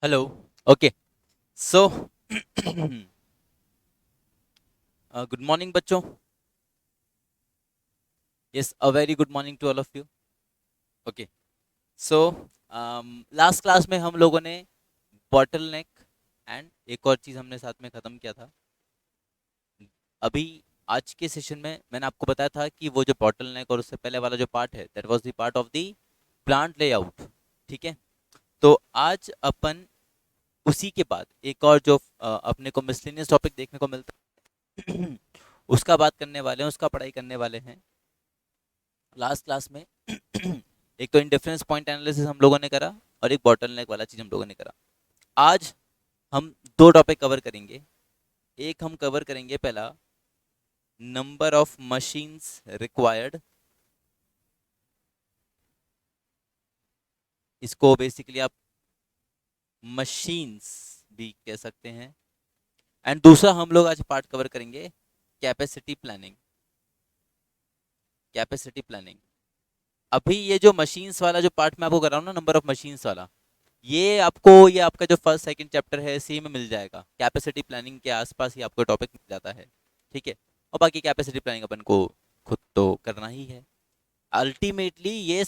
Hello. Okay. So good morning बच्चों। Yes, a very good morning to all of you. Okay. So last class में हम लोगों ने bottle neck and एक और चीज़ हमने साथ में ख़त्म किया था। अभी आज के सेशन में मैंने आपको बताया था कि वो जो बॉटल नेक और उससे पहले वाला जो पार्ट है that was the part of the plant layout. ठीक है। तो आज अपन उसी के बाद एक और जो अपने को मिसलेनियस टॉपिक देखने को मिलता है उसका बात करने वाले हैं, उसका पढ़ाई करने वाले हैं। लास्ट क्लास में एक तो इंडिफरेंस पॉइंट एनालिसिस हम लोगों ने करा और एक बॉटल नेक वाला चीज हम लोगों ने करा। आज हम दो टॉपिक कवर करेंगे। एक हम कवर करेंगे पहला नंबर ऑफ मशीन्स रिक्वायर्ड। इसको बेसिकली आप मशीन्स भी कह सकते हैं। एंड दूसरा हम लोग आज पार्ट कवर करेंगे कैपेसिटी प्लानिंग। Capacity planning. अभी ये जो मशीन्स वाला जो पार्ट मैं आपको कर रहा हूँ ना, नंबर ऑफ मशीन्स वाला, ये आपका जो फर्स्ट सेकंड चैप्टर है इसी में मिल जाएगा। कैपेसिटी प्लानिंग के आसपास ही आपको टॉपिक मिल जाता है। ठीक है। और बाकी कैपेसिटी प्लानिंग अपन को खुद तो करना ही है। अल्टीमेटली ये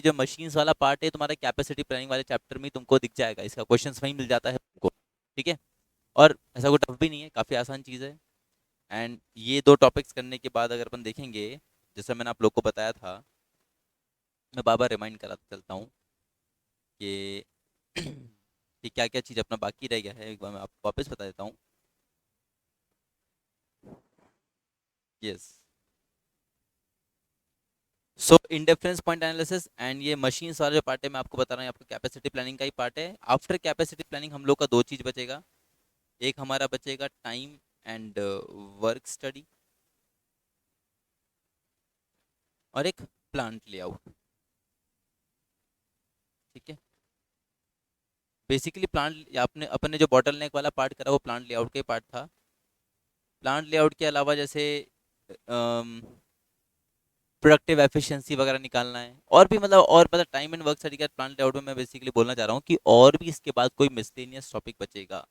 जो मशीन्स वाला पार्ट है तुम्हारे कैपेसिटी प्लानिंग वाले चैप्टर में ही तुमको दिख जाएगा। इसका क्वेश्चंस वहीं मिल जाता है तुमको। ठीक है। और ऐसा कोई टफ भी नहीं है, काफ़ी आसान चीज़ है। एंड ये दो टॉपिक्स करने के बाद अगर अपन देखेंगे, जैसा मैंने आप लोग को बताया था, मैं बार बार रिमाइंड कराता चलता हूँ कि कि क्या क्या चीज़ अपना बाकी रह गया है, एक बार मैं आपको वापस बता देता हूँ। Yes. So indifference point analysis and ये मशीन्स वाला जो पार्ट है मैं आपको बता रहा हूँ, आपको कैपेसिटी प्लानिंग का ही पार्ट है। आफ्टर कैपेसिटी प्लानिंग हम लोग का दो चीज़ बचेगा। एक हमारा बचेगा टाइम एंड वर्क स्टडी, और एक प्लांट लेआउट। ठीक है। बेसिकली प्लांट आपने अपन ने जो बॉटल नेक वाला पार्ट करा वो प्लांट लेआउट का ही पार्ट था। प्लांट लेआउट के अलावा जैसे प्रोडक्टिव एफिशिएंसी वगैरह निकालना है, और भी मतलब, और मतलब टाइम एंड वर्क स्टडी का प्लान लेआउट में मैं बेसिकली बोलना चाह रहा हूँ कि और भी इसके बाद कोई मिसलेनियस टॉपिक बचेगा।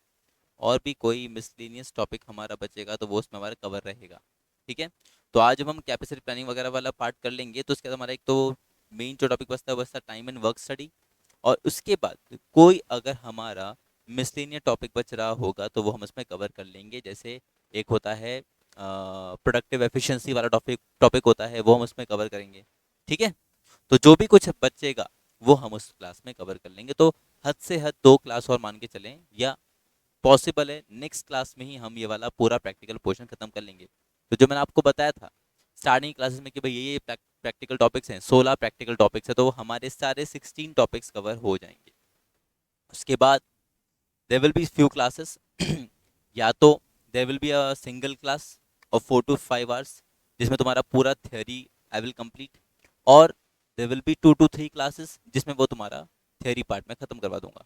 और भी कोई मिसलेनियस टॉपिक हमारा बचेगा तो वो उसमें हमारा कवर रहेगा। ठीक है। तो आज जब हम कैपेसिटी प्लानिंग वगैरह वाला पार्ट कर लेंगे तो उसके बाद हमारा एक तो मेन जो टॉपिक बचता है वो बचता है टाइम एंड वर्क स्टडी। और उसके बाद कोई अगर हमारा मिसलेनियस टॉपिक बच रहा होगा तो वो हम उसमें कवर कर लेंगे। जैसे एक होता है प्रोडक्टिव एफिशिएंसी वाला टॉपिक टॉपिक होता है, वो हम उसमें कवर करेंगे। ठीक है। तो जो भी कुछ बचेगा वो हम उस क्लास में कवर कर लेंगे। तो हद से हद दो क्लास और मान के चलें, या पॉसिबल है नेक्स्ट क्लास में ही हम ये वाला पूरा प्रैक्टिकल पोर्शन खत्म कर लेंगे। तो जो मैंने आपको बताया था स्टार्टिंग क्लासेस में कि भाई ये प्रैक्टिकल टॉपिक्स हैं, 16 प्रैक्टिकल टॉपिक्स है, तो वो हमारे सारे 16 टॉपिक्स कवर हो जाएंगे। उसके बाद there will be few classes या तो there will be a single class of 4 to 5 hours जिसमें तुम्हारा पूरा थ्योरी आई विल कंप्लीट, और there will be 2 to 3 classes जिसमें वो तुम्हारा थ्योरी पार्ट में ख़त्म करवा दूंगा।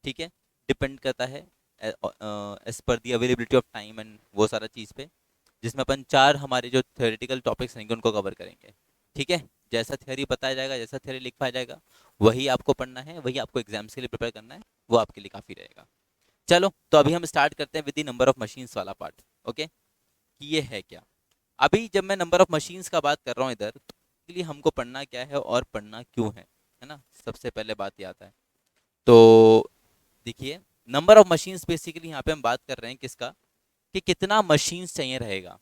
ठीक है। डिपेंड करता है एज पर the availability of time and वो सारा चीज़ पे, जिसमें अपन चार हमारे जो थ्योरेटिकल टॉपिक्स रहेंगे उनको कवर करेंगे। ठीक है। जैसा थ्योरी बताया जाएगा, जैसा थ्योरी लिखवाया जाएगा, वही आपको पढ़ना है, वही आपको एग्जाम्स के लिए प्रिपेयर करना है, वो आपके लिए काफ़ी रहेगा। चलो तो अभी हम स्टार्ट करते हैं with the number of machines वाला पार्ट। ओके। कि ये है क्या। अभी जब मैं नंबर ऑफ मशीन्स का बात कर रहा हूँ इधर, तो इसके लिए हमको पढ़ना क्या है और पढ़ना क्यों है ना, सबसे पहले बात ये आता है। तो देखिए, नंबर ऑफ मशीन्स बेसिकली यहाँ पे हम बात कर रहे हैं किसका, कि कितना मशीन्स चाहिए रहेगा।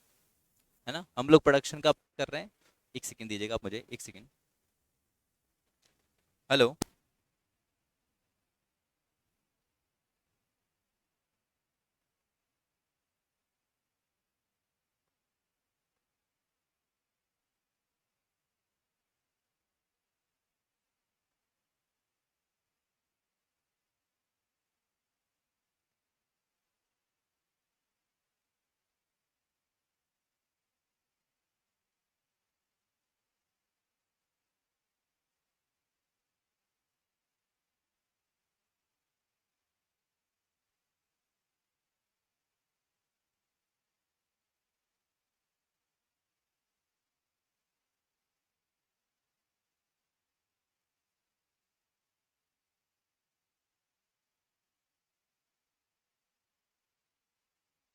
है ना, हम लोग प्रोडक्शन का कर रहे हैं। एक सेकंड दीजिएगा आप मुझे, एक सेकंड। हेलो।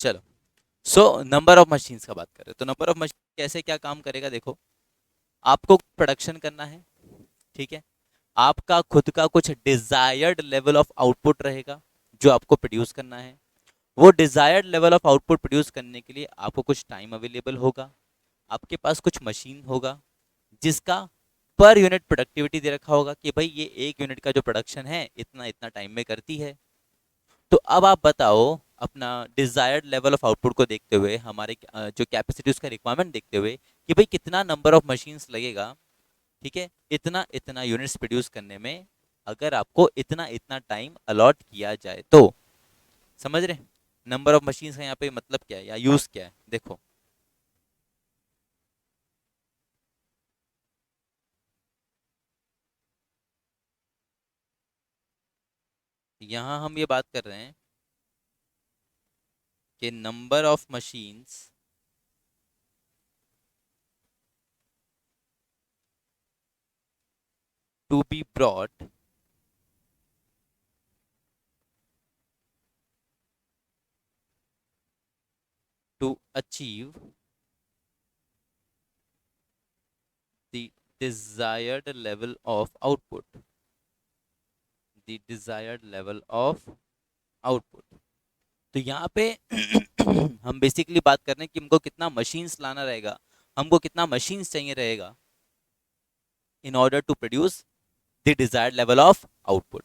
चलो, सो नंबर ऑफ मशीन्स का बात करें तो नंबर ऑफ मशीन कैसे क्या काम करेगा, देखो आपको प्रोडक्शन करना है, ठीक है, आपका खुद का कुछ डिजायर्ड लेवल ऑफ आउटपुट रहेगा जो आपको प्रोड्यूस करना है। वो desired level of output produce करने के लिए आपको कुछ टाइम अवेलेबल होगा, आपके पास कुछ मशीन होगा जिसका पर यूनिट प्रोडक्टिविटी दे रखा होगा कि भाई ये एक यूनिट का जो प्रोडक्शन है इतना इतना टाइम में करती है। तो अब आप बताओ, अपना डिजायर्ड लेवल ऑफ आउटपुट को देखते हुए, हमारे जो कैपेसिटी उसका रिक्वायरमेंट देखते हुए कि भाई कितना नंबर ऑफ मशीन्स लगेगा, ठीक है, इतना इतना यूनिट्स प्रोड्यूस करने में, अगर आपको इतना इतना टाइम अलॉट किया जाए तो। समझ रहे नंबर ऑफ मशीन्स का यहाँ पे मतलब क्या है या यूज क्या है, देखो यहाँ हम ये बात कर रहे हैं कि number of machines to be brought to achieve the desired level of output, the desired level of output. तो यहाँ पे हम बेसिकली बात कर रहे हैं कि हमको कितना मशीन्स लाना रहेगा, हमको कितना मशीन्स चाहिए रहेगा in order to produce the desired level of output.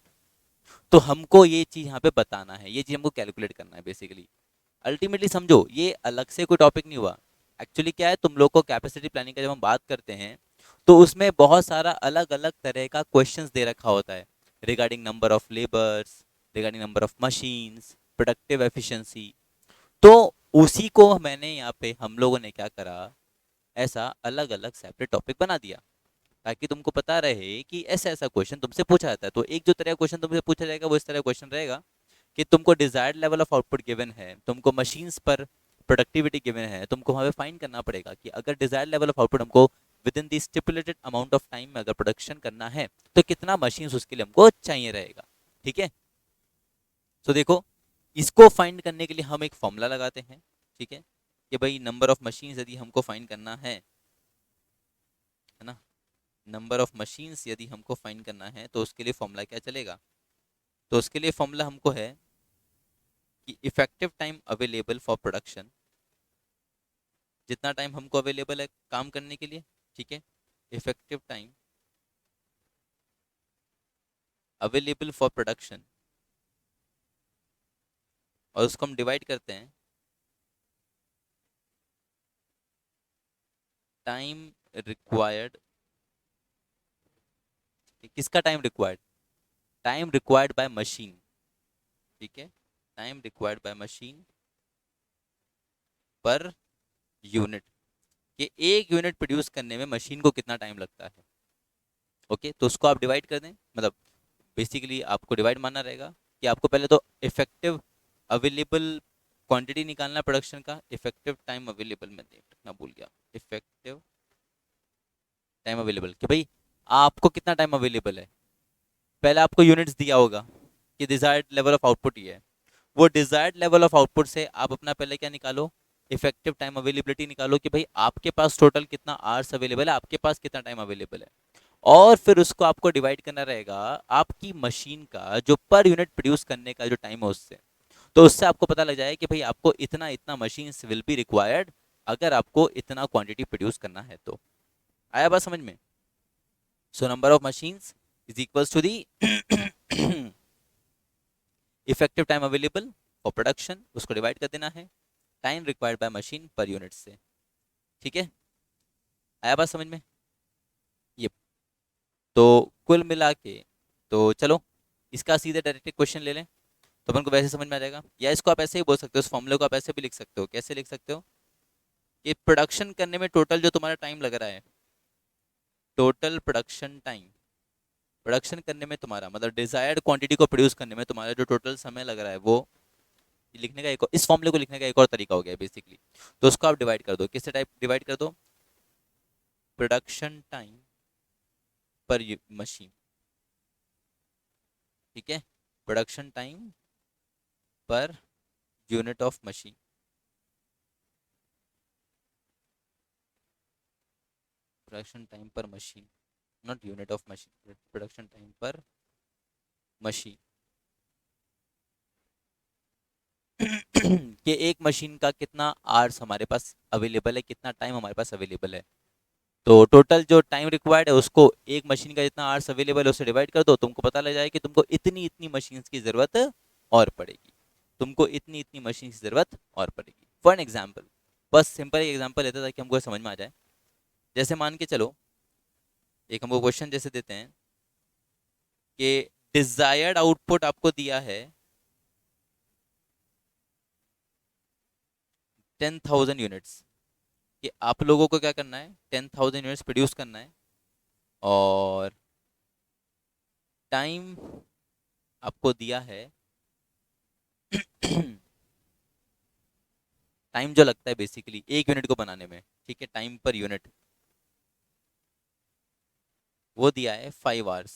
तो हमको ये चीज यहाँ पे बताना है, ये चीज हमको कैलकुलेट करना है बेसिकली। अल्टीमेटली समझो ये अलग से कोई टॉपिक नहीं हुआ। एक्चुअली क्या है, तुम लोग को कैपेसिटी प्लानिंग का जब हम बात करते हैं तो उसमें बहुत सारा अलग अलग तरह का क्वेश्चंस दे रखा होता है regarding number of labours, regarding number of machines, productive efficiency. तो उसी को मैंने यहाँ पे हम लोगों ने क्या करा, ऐसा अलग अलग सेपरेट टॉपिक बना दिया ताकि तुमको पता रहे कि ऐसा ऐसा क्वेश्चन तुमसे पूछा जाता है। तो एक जो तरह का क्वेश्चन तुमसे पूछा जाएगा वो इस तरह का क्वेश्चन रहेगा कि तुमको desired level of output given है, तुमको मशीन्स पर प्रोडक्टिविटी गिवन है, तुमको वहाँ पे फाइंड करना पड़ेगा कि अगर डिजायर्ड लेवल ऑफ आउटपुट हमको with in the stipulated amount of time में अगर प्रोडक्शन करना है तो कितना मशीन्स उसके लिए हमको चाहिए रहेगा। ठीक है, तो देखो इसको फाइंड करने के लिए हम एक फॉर्मूला लगाते हैं, ठीक है, कि भाई नंबर ऑफ मशीन्स यदि हमको फाइंड करना है ना, नंबर ऑफ मशीन्स यदि हमको फाइंड करना है तो उसके लिए फॉर्मूला क्या चलेगा। तो उसके लिए फॉर्मूला हमको है कि effective time available for production, जितना टाइम हमको अवेलेबल है काम करने के लिए, ठीक है, effective time available for production, और उसको हम डिवाइड करते हैं टाइम रिक्वायर्ड। किसका time required, time required by machine, ठीक है, time required by machine per unit, कि एक यूनिट प्रोड्यूस करने में मशीन को कितना टाइम लगता है। ओके, तो उसको आप डिवाइड कर दें, मतलब बेसिकली आपको डिवाइड मानना रहेगा कि आपको पहले तो इफेक्टिव अवेलेबल क्वांटिटी निकालना प्रोडक्शन का, इफेक्टिव टाइम अवेलेबल, मैं देखना भूल गया, इफेक्टिव टाइम अवेलेबल कि भाई आपको कितना टाइम अवेलेबल है। पहले आपको यूनिट्स दिया होगा कि डिजायर्ड लेवल ऑफ आउटपुट ये है, वो डिजायर्ड लेवल ऑफ आउटपुट से आप अपना पहले क्या निकालो, इफेक्टिव टाइम अवेलेबिलिटी निकालो कि भाई आपके पास टोटल कितना आवर्स अवेलेबल है, आपके पास कितना टाइम अवेलेबल है। और फिर उसको आपको डिवाइड करना रहेगा आपकी मशीन का जो पर यूनिट प्रोड्यूस करने का जो टाइम है उससे। तो उससे आपको पता लग जाए कि भाई आपको इतना इतना मशीन विल बी रिक्वायर्ड अगर आपको इतना क्वांटिटी प्रोड्यूस करना है तो। आया बात समझ में। So number of machines is equals to the effective time available for production, उसको डिवाइड कर देना है time required by machine per unit से। ठीक है, आया बात समझ में। ये तो कुल मिला के, तो चलो इसका सीधे डायरेक्ट क्वेश्चन ले लें तो अपन को वैसे समझ में आ जाएगा, या इसको आप ऐसे ही बोल सकते हो, इस फॉर्मूले को आप ऐसे भी लिख सकते हो। कैसे लिख सकते हो कि प्रोडक्शन करने में टोटल जो तुम्हारा टाइम लग रहा है, टोटल प्रोडक्शन टाइम, प्रोडक्शन करने में तुम्हारा मतलब डिजायर्ड क्वांटिटी को प्रोड्यूस करने में तुम्हारा जो टोटल समय लग रहा है वो लिखने का एक इस फॉर्मूले को लिखने का एक और तरीका हो गया बेसिकली। तो उसको आप डिवाइड कर दो, किससे टाइप डिवाइड कर दो, प्रोडक्शन टाइम पर मशीन, ठीक है, production time per unit of machine. Production time per machine, not unit of machine, production time per machine. कि एक मशीन का कितना आवर्स हमारे पास अवेलेबल है, कितना टाइम हमारे पास अवेलेबल है। तो टोटल जो टाइम रिक्वायर्ड है उसको एक मशीन का जितना आवर्स अवेलेबल है उससे डिवाइड कर दो, तुमको पता लग जाएगा कि तुमको इतनी इतनी मशीन की जरूरत और पड़ेगी, तुमको इतनी इतनी मशीन की जरूरत और पड़ेगी। फॉर एन एग्जाम्पल, बस सिंपल एक एग्जाम्पल लेते हैं ताकि हमको समझ में आ जाए। जैसे मान के चलो, एक हमको क्वेश्चन जैसे देते हैं कि डिजायर्ड आउटपुट आपको दिया है 10,000 यूनिट्स, कि आप लोगों को क्या करना है, 10,000 यूनिट्स प्रोड्यूस करना है, और टाइम आपको दिया है टाइम जो लगता है बेसिकली एक यूनिट को बनाने में, ठीक है, टाइम पर यूनिट वो दिया है 5 आवर्स।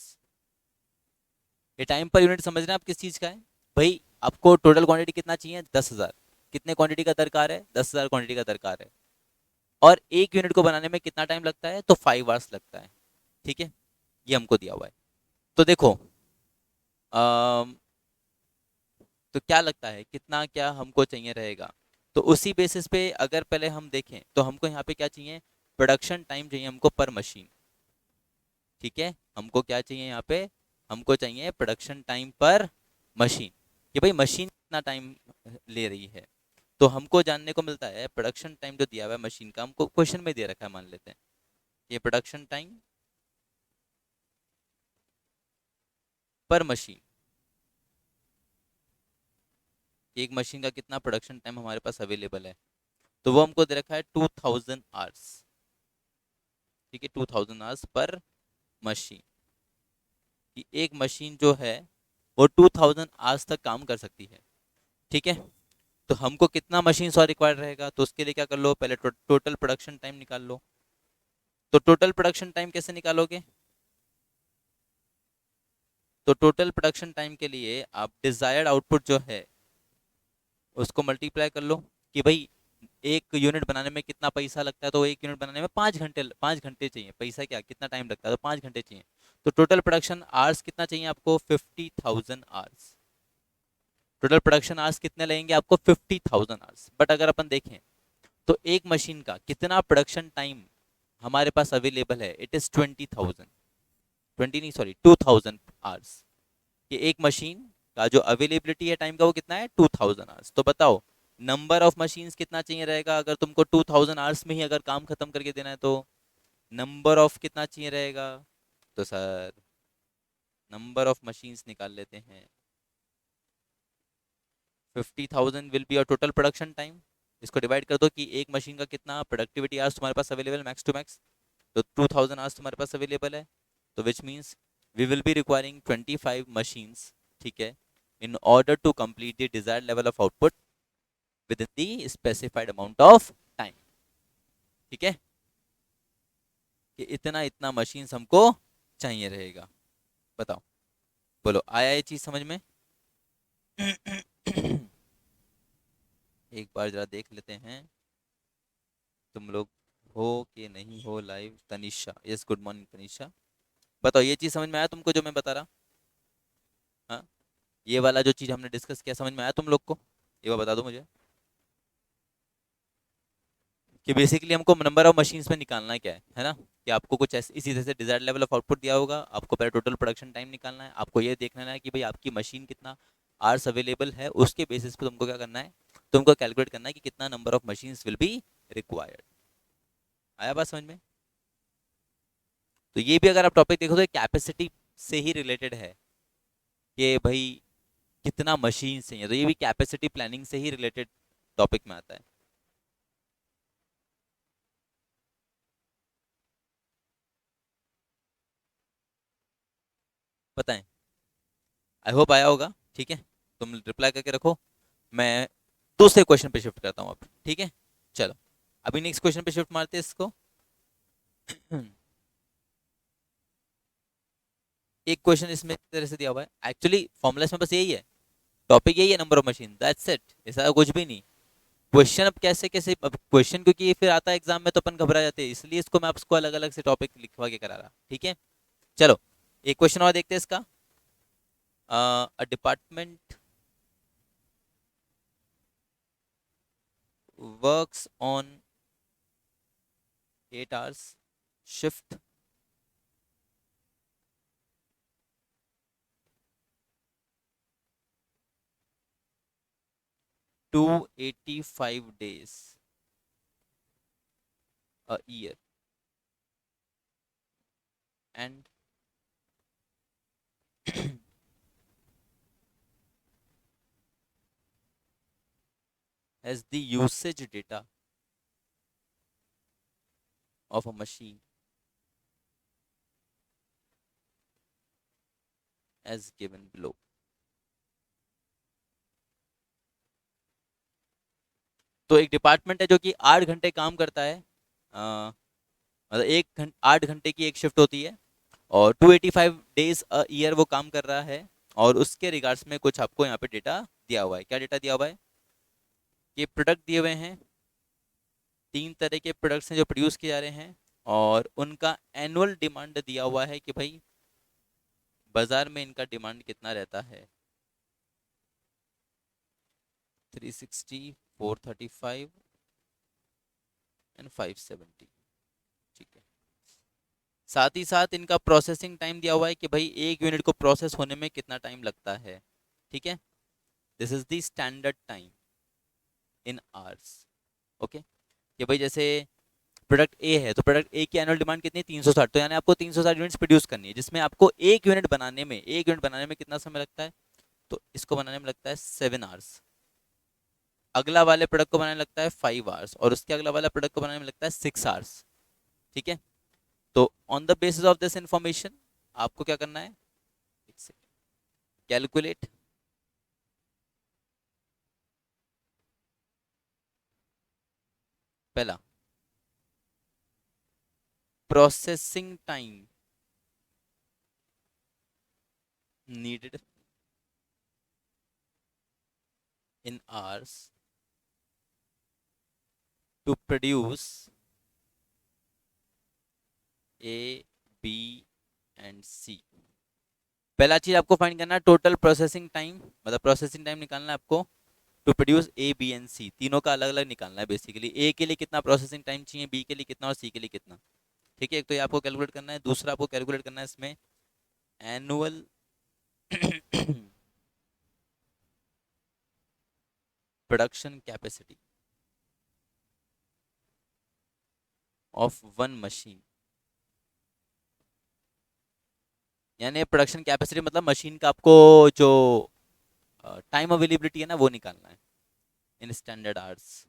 ये टाइम पर यूनिट समझ रहे हैं आप किस चीज़ का है? भाई आपको टोटल क्वांटिटी कितना चाहिए, 10,000, कितने क्वांटिटी का दरकार है, 10,000 क्वांटिटी का दरकार है, और एक यूनिट को बनाने में कितना टाइम लगता है, तो 5 आवर्स लगता है, ठीक है, ये हमको दिया हुआ है। तो देखो, अम, तो क्या लगता है कितना क्या हमको चाहिए रहेगा, तो उसी बेसिस पे अगर पहले हम देखें तो हमको यहाँ पे क्या चाहिए, प्रोडक्शन टाइम चाहिए हमको पर मशीन, ठीक है, हमको क्या चाहिए यहाँ पे, हमको चाहिए प्रोडक्शन टाइम पर मशीन, कि भाई मशीन कितना टाइम ले रही है। तो हमको जानने को मिलता है प्रोडक्शन टाइम जो दिया हुआ है मशीन का, हमको क्वेश्चन में दे रखा है, मान लेते हैं ये प्रोडक्शन टाइम पर मशीन, एक मशीन का कितना प्रोडक्शन टाइम हमारे पास अवेलेबल है, तो वो हमको दे रखा है 2,000 आवर्स, ठीक है, 2,000 आवर्स पर मशीन, कि एक मशीन जो है वो 2,000 आवर्स तक काम कर सकती है, ठीक है। तो हमको कितना मशीन और रिक्वायर्ड रहेगा, तो उसके लिए क्या कर लो, पहले टोटल प्रोडक्शन टाइम निकाल लो। तो टोटल प्रोडक्शन टाइम कैसे निकालोगे, तो टोटल प्रोडक्शन टाइम के लिए आप डिजायर्ड आउटपुट जो है उसको मल्टीप्लाई कर लो, कि भाई एक यूनिट बनाने में कितना पैसा लगता है, तो एक यूनिट बनाने में 5 घंटे, 5 घंटे चाहिए, पैसा क्या कितना टाइम लगता है, तो 5 घंटे चाहिए। तो टोटल प्रोडक्शन आवर्स कितना चाहिए आपको, 50,000 आवर्स। टोटल प्रोडक्शन आवर्स कितने लगेंगे आपको, 50,000 आवर्स। बट अगर अपन देखें तो एक मशीन का कितना प्रोडक्शन टाइम हमारे पास अवेलेबल है, इट इज 20,000, 20 नहीं सॉरी 2,000 आवर्स, कि एक मशीन का जो अवेलेबिलिटी है टाइम का वो कितना है, 2,000 आवर्स। तो बताओ नंबर ऑफ मशीन्स कितना चाहिए रहेगा, अगर तुमको 2,000 आवर्स में ही अगर काम खत्म करके देना है, तो नंबर ऑफ कितना चाहिए रहेगा, तो सर नंबर ऑफ मशीन्स निकाल लेते हैं, 50,000 will be your total production time, इसको डिवाइड कर दो कि एक मशीन का कितना प्रोडक्टिविटी आवर्स तुम्हारे पास अवेलेबल मैक्स टू मैक्स, तो 2,000 आवर्स तुम्हारे पास अवेलेबल है, तो which means we will be requiring 25 machines, ठीक है, in order to complete the desired level of output within the specified amount of time, ठीक है, कि इतना इतना मशीन्स हमको चाहिए रहेगा। बताओ, बोलो आया ये चीज समझ में? एक बार जरा देख लेते हैं तुम लोग हो कि नहीं हो live. Tanisha, yes good morning Tanisha, बताओ ये चीज समझ में आया तुमको जो मैं बता रहा? हाँ, ये वाला जो चीज हमने डिस्कस किया समझ में आया तुम लोग को? ये बात बता दो मुझे, कि बेसिकली हमको नंबर ऑफ मशीन्स में निकालना है क्या है ना, कि आपको कुछ ऐसे इसी तरह से डिजायर्ड लेवल ऑफ आउटपुट दिया होगा, आपको पहले टोटल प्रोडक्शन टाइम निकालना है, आपको ये देखना है कि भाई आपकी मशीन कितना आवर्स अवेलेबल है, उसके बेसिस पे तुमको क्या करना है, तुमको कैलकुलेट करना है कि कितना number of machines will be required. आया बात समझ में? तो ये भी अगर आप टॉपिक देखो तो कैपेसिटी से ही रिलेटेड है, कि भाई कितना मशीन चाहिए, तो ये भी कैपेसिटी प्लानिंग से ही रिलेटेड टॉपिक में आता है। बताएं, आई होप आया होगा, ठीक है, तुम रिप्लाई करके रखो, मैं दूसरे क्वेश्चन पे शिफ्ट करता हूँ अब, ठीक है। चलो अभी नेक्स्ट क्वेश्चन पे शिफ्ट मारते हैं इसको। एक क्वेश्चन इसमें इस तरह से दिया हुआ है, एक्चुअली फॉर्मूला में बस यही है, टॉपिक यही है, number of machine, that's it, ऐसा कुछ भी नहीं। क्वेश्चन अब कैसे कैसे, अब क्वेश्चन क्योंकि ये फिर आता है एग्जाम में तो अपन घबरा जाते हैं, इसलिए इसको मैं आपको अलग अलग से टॉपिक लिखवा के करा रहा, ठीक है। चलो एक क्वेश्चन और देखते हैं इसका। A department works on 8 hours shift to 85 days a year and has the usage data of a machine as given below। तो एक डिपार्टमेंट है जो कि 8 घंटे काम करता है, मतलब 8 घंटे की एक शिफ्ट होती है, और 285 डेज अ ईयर वो काम कर रहा है। और उसके रिगार्ड्स में कुछ आपको यहाँ पे डेटा दिया हुआ है। क्या डेटा दिया हुआ है? ये प्रोडक्ट दिए हुए हैं, 3 तरह के प्रोडक्ट्स हैं जो प्रोड्यूस किए जा रहे हैं, और उनका एनुअल डिमांड दिया हुआ है कि भाई बाजार में इनका डिमांड कितना रहता है। 360, 435 एंड 570, ठीक है। साथ ही साथ इनका प्रोसेसिंग टाइम दिया हुआ है कि भाई एक यूनिट को प्रोसेस होने में कितना टाइम लगता है, ठीक है। This is the standard time in hours. Okay, कि भाई जैसे प्रोडक्ट ए है, तो प्रोडक्ट ए की एनुअल डिमांड कितनी है? 360, तो यानी आपको 360 यूनिट्स प्रोड्यूस करनी है, जिसमें आपको एक यूनिट बनाने में कितना समय लगता है? तो इसको बनाने में लगता है 7 hours। अगला वाले प्रोडक्ट को बनाने में लगता है 5 hours, और उसके अगला वाला प्रोडक्ट को बनाने में लगता है 6 hours, ठीक है। तो on the basis of this information आपको क्या करना है? कैलकुलेट पहला processing time needed in hours to produce A, B and C. पहला चीज आपको फाइंड करना है टोटल प्रोसेसिंग टाइम, मतलब प्रोसेसिंग टाइम निकालना है आपको to produce A, B and C. तीनों का अलग अलग निकालना है बेसिकली। ए के लिए कितना प्रोसेसिंग टाइम चाहिए, बी के लिए कितना, और सी के लिए कितना, ठीक है। एक तो ये आपको कैलकुलेट करना है, दूसरा आपको कैलकुलेट करना है इसमें annual production capacity of one machine. यानी प्रोडक्शन कैपेसिटी मतलब मशीन का आपको जो टाइम अवेलेबिलिटी है ना, वो निकालना है इन स्टैंडर्ड आवर्स।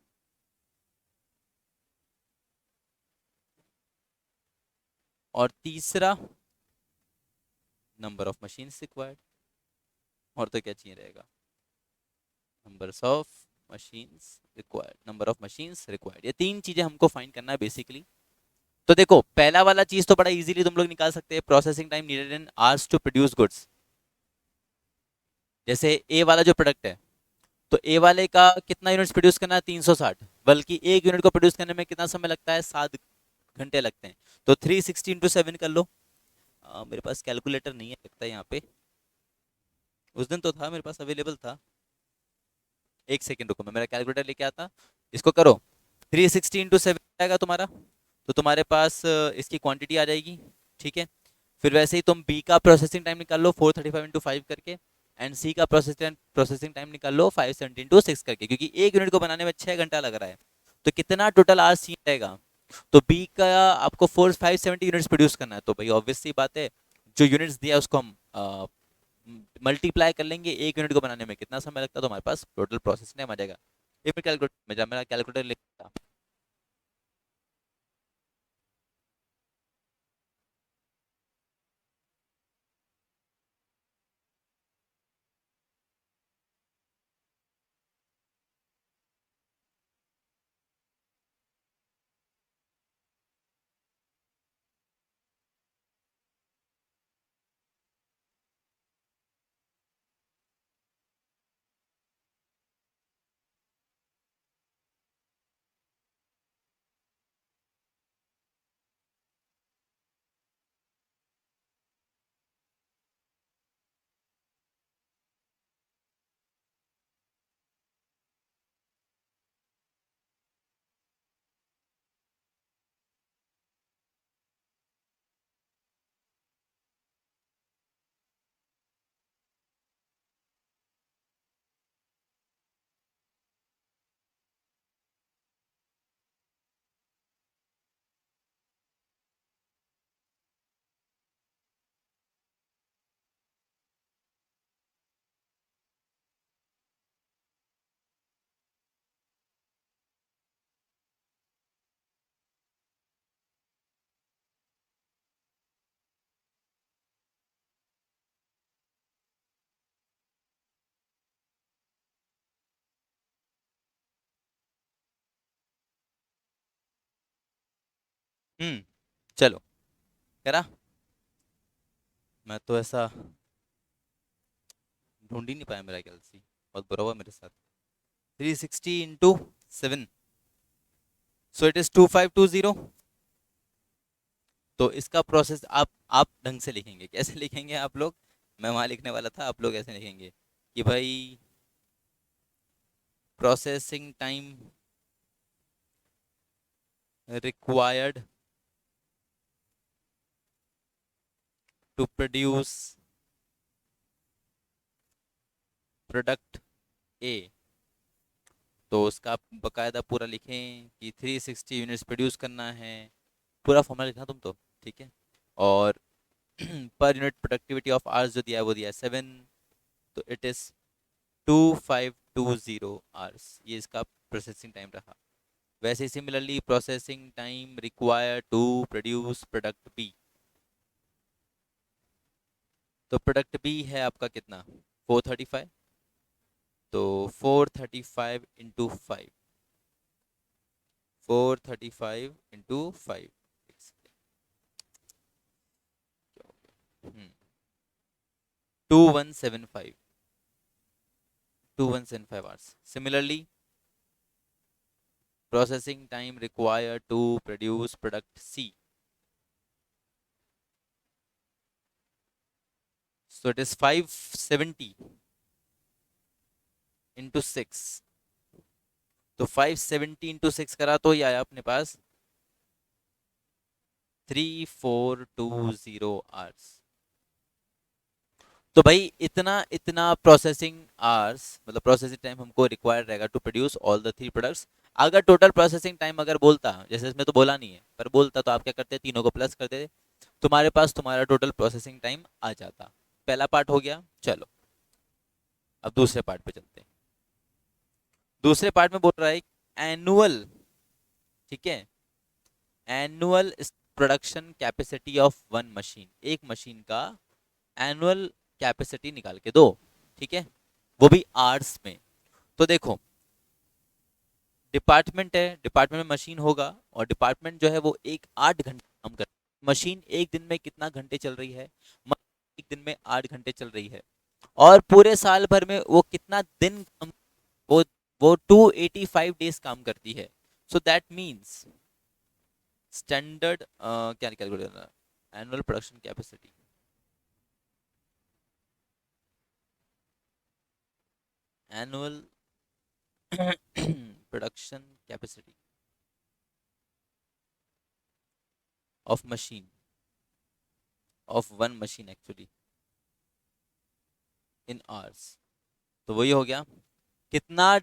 और तीसरा नंबर ऑफ मशीन्स रिक्वायर्ड, और तो क्या चाहिए रहेगा? Numbers of machines required, number of machines required, ये तीन चीजें हमको फाइंड करना है बेसिकली। तो देखो पहला वाला चीज तो बड़ा इजीली तुम लोग निकाल सकते हैं, processing time needed in hours to produce goods. जैसे ए वाला जो प्रोडक्ट है, तो ए वाले का कितना यूनिट्स प्रोड्यूस करना है? 360, बल्कि एक यूनिट को प्रोड्यूस करने में कितना समय लगता है? 7 घंटे लगते हैं। तो 360 × 7 कर लो। मेरे पास कैलकुलेटर नहीं है लगता है यहाँ पे, उस दिन तो था मेरे पास, अवेलेबल था। एक सेकेंड रुको, मैं मेरा कैलकुलेटर लेके आता। इसको करो, 360 × 7 आएगा तुम्हारा, तो तुम्हारे पास इसकी क्वांटिटी आ जाएगी, ठीक है। फिर वैसे ही तुम बी का प्रोसेसिंग टाइम निकाल लो 435 × 5 करके, एंड सी का प्रोसेसिंग टाइम निकाल लो 517 × 6 करके, क्योंकि एक यूनिट को बनाने में 6 घंटा लग रहा है। तो कितना टोटल आवर्स चाहिए रहेगा? तो बी का आपको 570 यूनिट्स प्रोड्यूस करना है, तो भाई ऑब्वियस सी बात है, जो यूनिट्स दिया है उसको हम मल्टीप्लाई कर लेंगे, एक यूनिट को बनाने में कितना समय लगता है, तो हमारे पास टोटल प्रोसेस टाइम आ जाएगा। एक मिनट कैलकुलेट में जा, मेरा कैलकुलेटर लिखता। चलो, करा। मैं तो ऐसा ढूंढ ही नहीं पाया, मेरा ख्याल से बहुत बुरा हुआ मेरे साथ। 360 × 7, सो इट इज 2520। तो इसका प्रोसेस आप ढंग से लिखेंगे, कैसे लिखेंगे आप लोग? मैं वहां लिखने वाला था, आप लोग ऐसे लिखेंगे कि भाई processing time required to produce product A. तो उसका आप बकायदा पूरा लिखें कि 360 यूनिट्स प्रोड्यूस करना है। पूरा फॉर्मूला लिखना तुम तो, ठीक है। और per unit productivity of hours जो दिया है वो दिया है 7। तो इट इज 2520 आवर्स, ये इसका प्रोसेसिंग टाइम रहा। वैसे similarly processing time require to produce product B. तो प्रोडक्ट बी है आपका कितना, 435। तो 435 × 5, 435 × 5, 2175, 2175 hours. Similarly, processing time required to produce product C. So it is 570 × 6। तो 570 × 6 करा तो ये आया अपने पास 3420 आवर्स। तो भाई इतना इतना प्रोसेसिंग आवर्स, मतलब प्रोसेसिंग टाइम हमको रिक्वायर्ड रहेगा to produce all the 3 products. अगर टोटल प्रोसेसिंग टाइम अगर बोलता, जैसे इसमें तो बोला नहीं है, पर बोलता तो आप क्या करते, तीनों को प्लस करते, तुम्हारे पास तुम्हारा टोटल प्रोसेसिंग टाइम आ जाता। पहला पार्ट हो गया। चलो अब दूसरे पार्ट पे चलते हैं। दूसरे पार्ट में बोल रहा है एनुअल, ठीक है, annual production capacity of one machine. एक मशीन का एनुअल कैपेसिटी निकाल के दो, ठीक है, वो भी आवर्स में। तो देखो डिपार्टमेंट है, डिपार्टमेंट में मशीन होगा, और डिपार्टमेंट जो है वो 8 घंटे काम कर, मशीन एक दिन में कितना घंटे चल रही है, एक दिन में 8 घंटे चल रही है। और पूरे साल भर में वो कितना दिन काम, वो वो 285 डेज काम करती है। सो दैट मीन्स स्टैंडर्ड क्या कैलकुलेट करना, annual production capacity, annual production capacity of machine, of one machine actually, in hours. तो वही हो गया कितना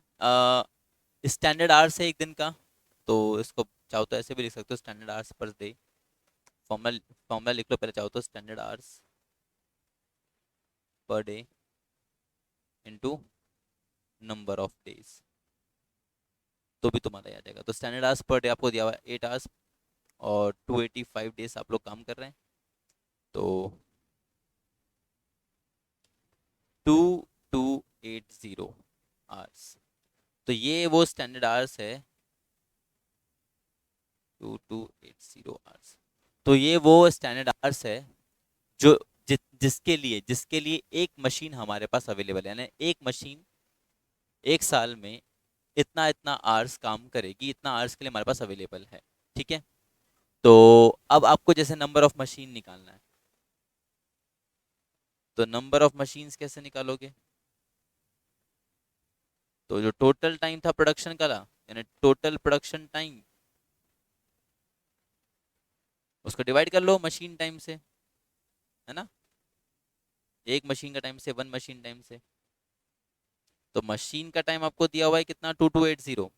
स्टैंडर्ड आवर्स है एक दिन का। तो इसको चाहो तो ऐसे भी लिख सकते हो, standard hours per day. Formula formula लिख लो पहले चाहो तो, standard hours per day into number of days, तो भी तुम्हारा आ जाएगा। तो स्टैंडर्ड आवर्स पर डे आपको दिया हुआ है 8 आवर्स, और 285 डेज आप लोग काम कर रहे हैं। तो 2280 आवर्स। तो ये वो स्टैंडर्ड आवर्स है, 2280 आवर्स। तो ये वो स्टैंडर्ड आवर्स है जो जिसके लिए एक मशीन हमारे पास अवेलेबल है, यानी एक मशीन एक साल में इतना इतना आवर्स काम करेगी, इतना आवर्स के लिए हमारे पास अवेलेबल है, ठीक है। तो अब आपको जैसे नंबर ऑफ मशीन निकालना है, तो नंबर ऑफ मशीन्स कैसे निकालोगे? तो जो टोटल टाइम था प्रोडक्शन का, यानी टोटल प्रोडक्शन टाइम, उसको डिवाइड कर लो मशीन टाइम से, है ना, एक मशीन का टाइम से, वन मशीन टाइम से। तो मशीन का टाइम आपको दिया हुआ है कितना, 2280।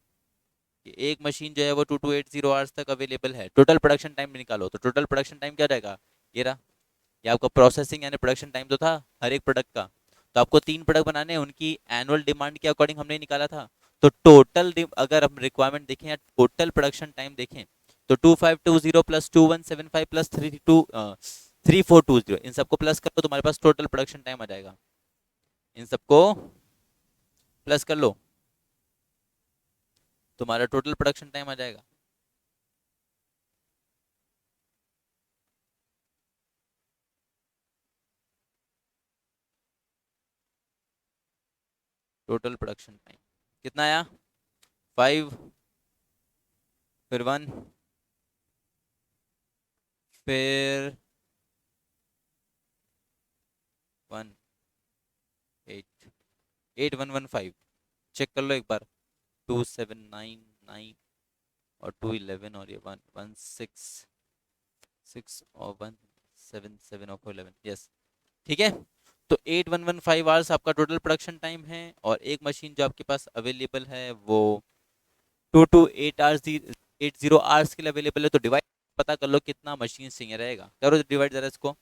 कि एक मशीन जो है वो 2280 आवर्स तक अवेलेबल है। टोटल प्रोडक्शन टाइम निकालो, तो टोटल प्रोडक्शन टाइम क्या रहेगा, ये रहा। ये आपका प्रोसेसिंग यानी प्रोडक्शन टाइम तो था हर एक प्रोडक्ट का। तो आपको 3 प्रोडक्ट बनाने हैं, उनकी एनुअल डिमांड के अकॉर्डिंग हमने निकाला था। तो टोटल अगर हम रिक्वायरमेंट देखें या टोटल प्रोडक्शन टाइम देखें, तो 2520 प्लस 2175 प्लस 3420, इन सबको प्लस करो, तुम्हारे पास टोटल प्रोडक्शन टाइम आ जाएगा। इन सबको प्लस कर लो, तुम्हारा टोटल प्रोडक्शन टाइम आ जाएगा। टोटल प्रोडक्शन टाइम कितना आया? 5, फिर 1, फिर 1, 8, 8115। चेक कर लो एक बार। 2799 और 211 और ये 116, 6 और 177 और 411, यस ठीक है। तो 8115 आवर्स आपका टोटल प्रोडक्शन टाइम है, और एक मशीन जो आपके पास अवेलेबल है वो 2 to 8 आवर्स 80 आवर्स के लिए अवेलेबल है। तो डिवाइड पता कर लो कितना मशीन चाहिए रहेगा, करो डिवाइड जरा इसको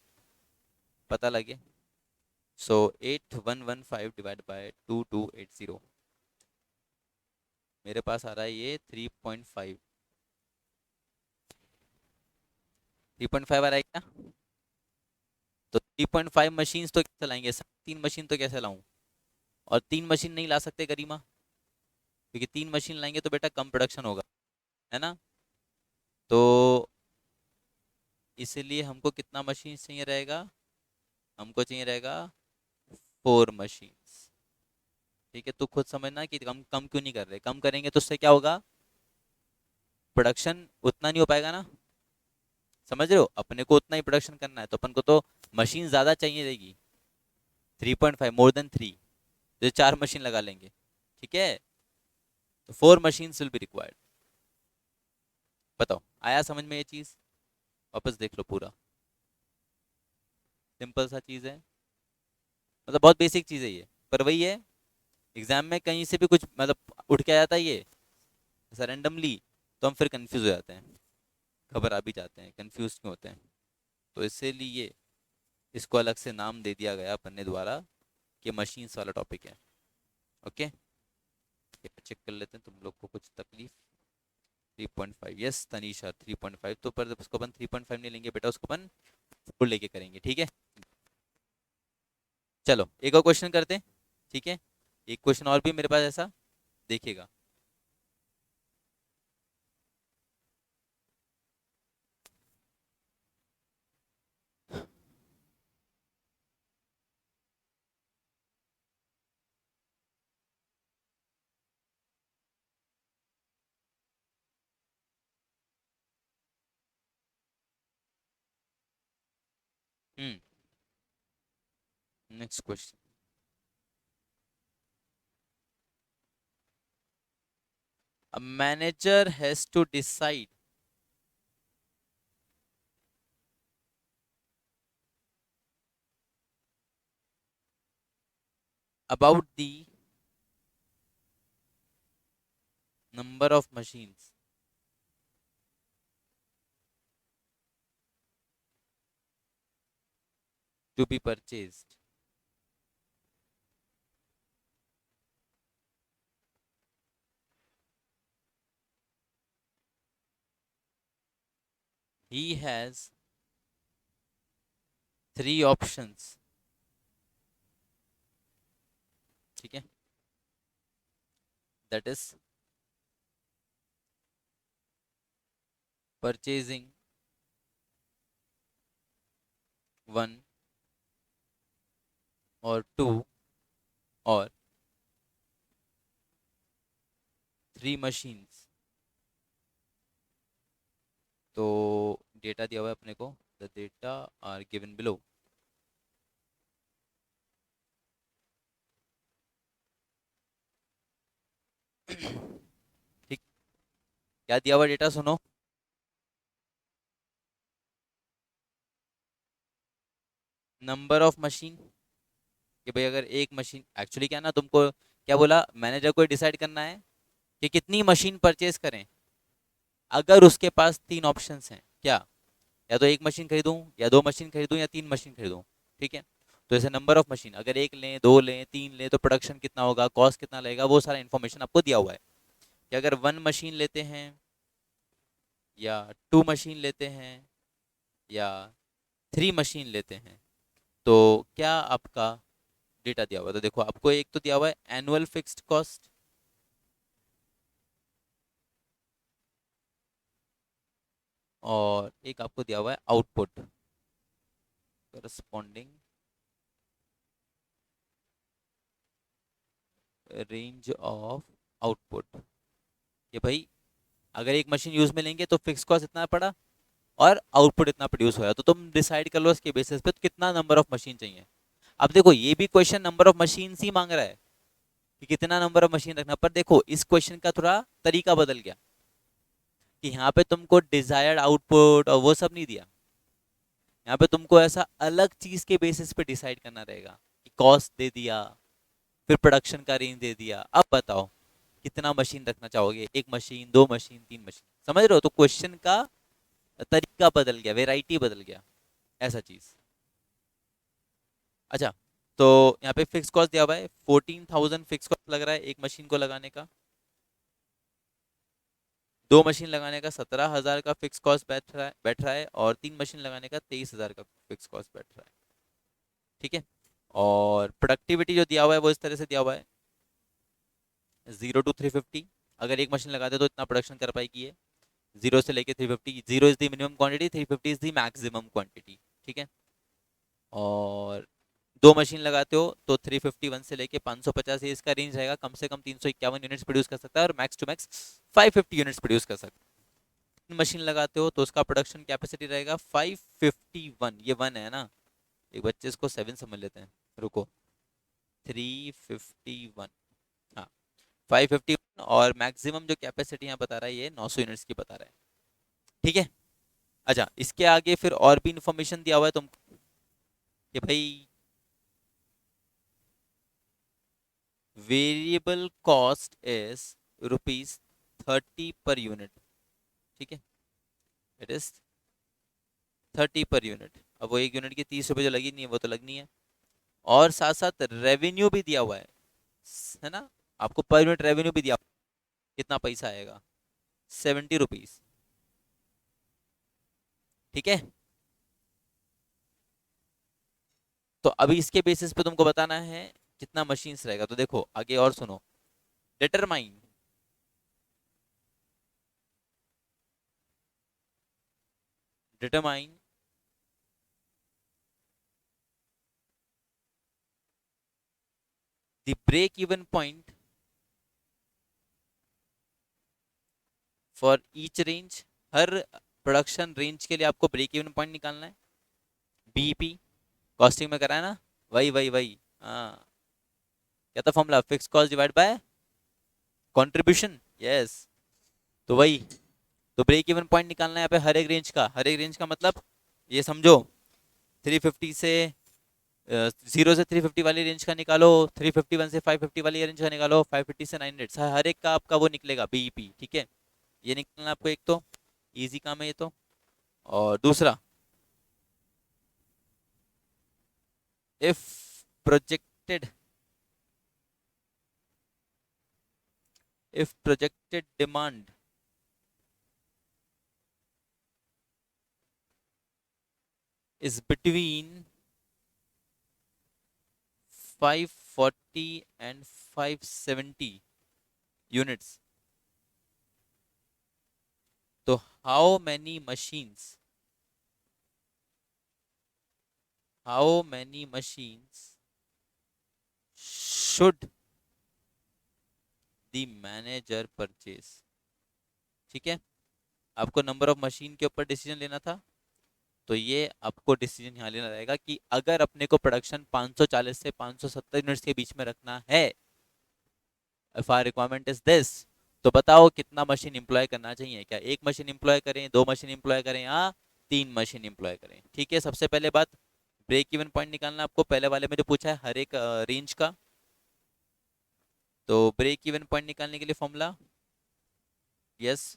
पता लगे। सो 8115 डिवाइड बाय 2280, मेरे पास आ रहा है ये 3.5। 3.5 आ रहा है क्या? तो 3.5 मशीन तो कैसे लाएंगे? 3 मशीन तो कैसे लाऊं? और 3 मशीन नहीं ला सकते गरिमा, क्योंकि 3 मशीन लाएंगे तो बेटा कम प्रोडक्शन होगा, है ना। तो इसलिए हमको कितना मशीन चाहिए रहेगा? हमको चाहिए रहेगा 4 मशीन। ठीक है, तो खुद समझना कि कम कम क्यों नहीं कर रहे। कम करेंगे तो उससे क्या होगा? प्रोडक्शन उतना नहीं हो पाएगा ना। समझ रहे हो, अपने को उतना ही प्रोडक्शन करना है तो अपन को तो मशीन ज्यादा चाहिए रहेगी। 3.5 मोर देन 3, तो 4 मशीन लगा लेंगे। ठीक है, तो 4 मशीन विल बी रिक्वायर्ड। बताओ आया समझ में ये चीज? वापस देख लो पूरा, सिंपल सा चीज है, मतलब बहुत बेसिक चीज है ये, पर वही है एग्जाम में कहीं से भी कुछ मतलब उठ के आ जाता है ये ऐसा रैंडमली, तो हम फिर कंफ्यूज हो जाते हैं, घबरा भी जाते हैं, कंफ्यूज क्यों होते हैं। तो इसीलिए इसको अलग से नाम दे दिया गया अपने द्वारा कि मशीन्स वाला टॉपिक है। ओके, ये चेक कर लेते हैं तुम लोग को कुछ तकलीफ। 3.5, यस तनीषा 3.5, तो पर उसको अपन 3.5 नहीं लेंगे बेटा, उसको अपन 4 लेके करेंगे। ठीक है, चलो एक और क्वेश्चन करते हैं। ठीक है, एक क्वेश्चन और भी मेरे पास ऐसा, देखिएगा। Next question. A manager has to decide about the number of machines to be purchased. He has 3 options। ठीक है, that is purchasing 1 or 2 or 3 machines। तो डेटा दिया हुआ है अपने को, the data are given below. ठीक, क्या दिया हुआ डेटा सुनो। नंबर ऑफ मशीन, कि भाई अगर एक मशीन, एक्चुअली क्या ना तुमको क्या बोला, मैनेजर को डिसाइड करना है कि कितनी मशीन परचेज करें। अगर उसके पास 3 ऑप्शंस हैं क्या, या तो एक मशीन खरीदूं, या 2 मशीन खरीदूं, या 3 मशीन खरीदूं। ठीक है, तो ऐसे नंबर ऑफ मशीन, अगर एक लें, 2 लें, 3 लें, तो प्रोडक्शन कितना होगा, कॉस्ट कितना लगेगा, वो सारा इन्फॉर्मेशन आपको दिया हुआ है। कि अगर 1 मशीन लेते हैं, या 2 मशीन लेते हैं, या 3 मशीन लेते हैं, तो क्या आपका डेटा दिया हुआ है। तो देखो आपको एक तो दिया हुआ है एनुअल फिक्स्ड कॉस्ट, और एक आपको दिया हुआ है output corresponding range of output, ये भाई अगर एक मशीन यूज में लेंगे तो फिक्स कॉस्ट इतना पड़ा और आउटपुट इतना प्रोड्यूस होया, तो तुम डिसाइड कर लो इसके बेसिस पे तो कितना नंबर ऑफ मशीन चाहिए। अब देखो ये भी क्वेश्चन नंबर ऑफ मशीन ही मांग रहा है कि कितना नंबर ऑफ मशीन रखना, पर देखो इस क्वेश्चन का थोड़ा तरीका बदल गया कि यहाँ पे तुमको डिजायर्ड आउटपुट और वो सब नहीं दिया, यहाँ पे तुमको ऐसा अलग चीज के बेसिस पे डिसाइड करना रहेगा कि कॉस्ट दे दिया, फिर प्रोडक्शन का रेंज दे दिया। अब बताओ कितना मशीन रखना चाहोगे, एक मशीन, दो मशीन, तीन मशीन, समझ रहे हो? तो क्वेश्चन का तरीका बदल गया, वेराइटी बदल गया, ऐसा चीज। अच्छा, तो यहाँ पे फिक्स कॉस्ट दिया हुआ है 14,000 फिक्स कॉस्ट लग रहा है एक मशीन को लगाने का, दो मशीन लगाने का 17,000 का फिक्स कॉस्ट बैठ रहा है और तीन मशीन लगाने का 23,000 का फिक्स कॉस्ट बैठ रहा है। ठीक है, और प्रोडक्टिविटी जो दिया हुआ है वो इस तरह से दिया हुआ है 0 to 350। अगर एक मशीन लगाते तो इतना प्रोडक्शन कर पाएगी ये, 0 से लेके 350। 0 is the minimum quantity, 350 is the maximum quantity. ठीक है, और दो मशीन लगाते हो तो 351 से लेके 550 ये इसका रेंज रहेगा, कम से कम 351 यूनिट्स प्रोड्यूस कर सकता है और max to max 550 units produce कर सकता है। मशीन लगाते हो तो उसका प्रोडक्शन कैपेसिटी रहेगा 551, ये वन है ना, एक बच्चे इसको 7 समझ लेते हैं, रुको, 351, हाँ 551, और मैक्सिमम जो कैपेसिटी यहाँ बता रहा है ये 900 यूनिट्स की बता रहा है। ठीक है, अच्छा इसके आगे फिर और भी इंफॉर्मेशन दिया हुआ है तुमको कि भाई variable cost is ₹30 per unit. ठीक है, इट इज 30 पर यूनिट। अब वो एक यूनिट की 30 रुपये जो लगी नहीं है वो तो लगनी है, और साथ साथ रेवेन्यू भी दिया हुआ है ना, आपको पर यूनिट रेवेन्यू भी दिया, कितना पैसा आएगा, ₹70। ठीक है, तो अभी इसके बेसिस पे तुमको बताना है कितना मशीन्स रहेगा। तो देखो आगे और सुनो, determine determine the break even point for each range. हर प्रोडक्शन रेंज के लिए आपको ब्रेक इवन पॉइंट निकालना है। बीईपी कॉस्टिंग में करा है ना, वही वही वही, हाँ, क्या था formula, fix cost divide by contribution, yes, तो वही, तो ब्रेक इवन पॉइंट निकालना है यहाँ पे हर एक रेंज का। हर एक रेंज का मतलब ये समझो 350 से 0 से 350 वाली रेंज का निकालो, 351 से 550 वाली रेंज का निकालो, 550 से 900, हर एक का आपका वो निकलेगा बीईपी। ठीक है, ये निकालना आपको, एक तो इजी काम है ये तो, और दूसरा if projected demand is between 540 and 570 units, तो how many machines should the manager purchase। ठीक है, आपको नंबर ऑफ मशीन के ऊपर डिसीजन लेना था, तो ये आपको डिसीजन यहाँ लेना रहेगा कि अगर अपने को प्रोडक्शन 540 से 570 यूनिट्स के बीच में रखना है, if our requirement is this, तो बताओ कितना मशीन इंप्लॉय करना चाहिए, क्या एक मशीन इंप्लॉय करें, दो मशीन इंप्लॉय करें, या तीन मशीन इंप्लॉय करें। ठीक है, सबसे पहले बात ब्रेक इवन पॉइंट निकालना आपको, पहले वाले में जो पूछा है हर एक रेंज का। तो ब्रेक इवन पॉइंट निकालने के लिए formula, yes,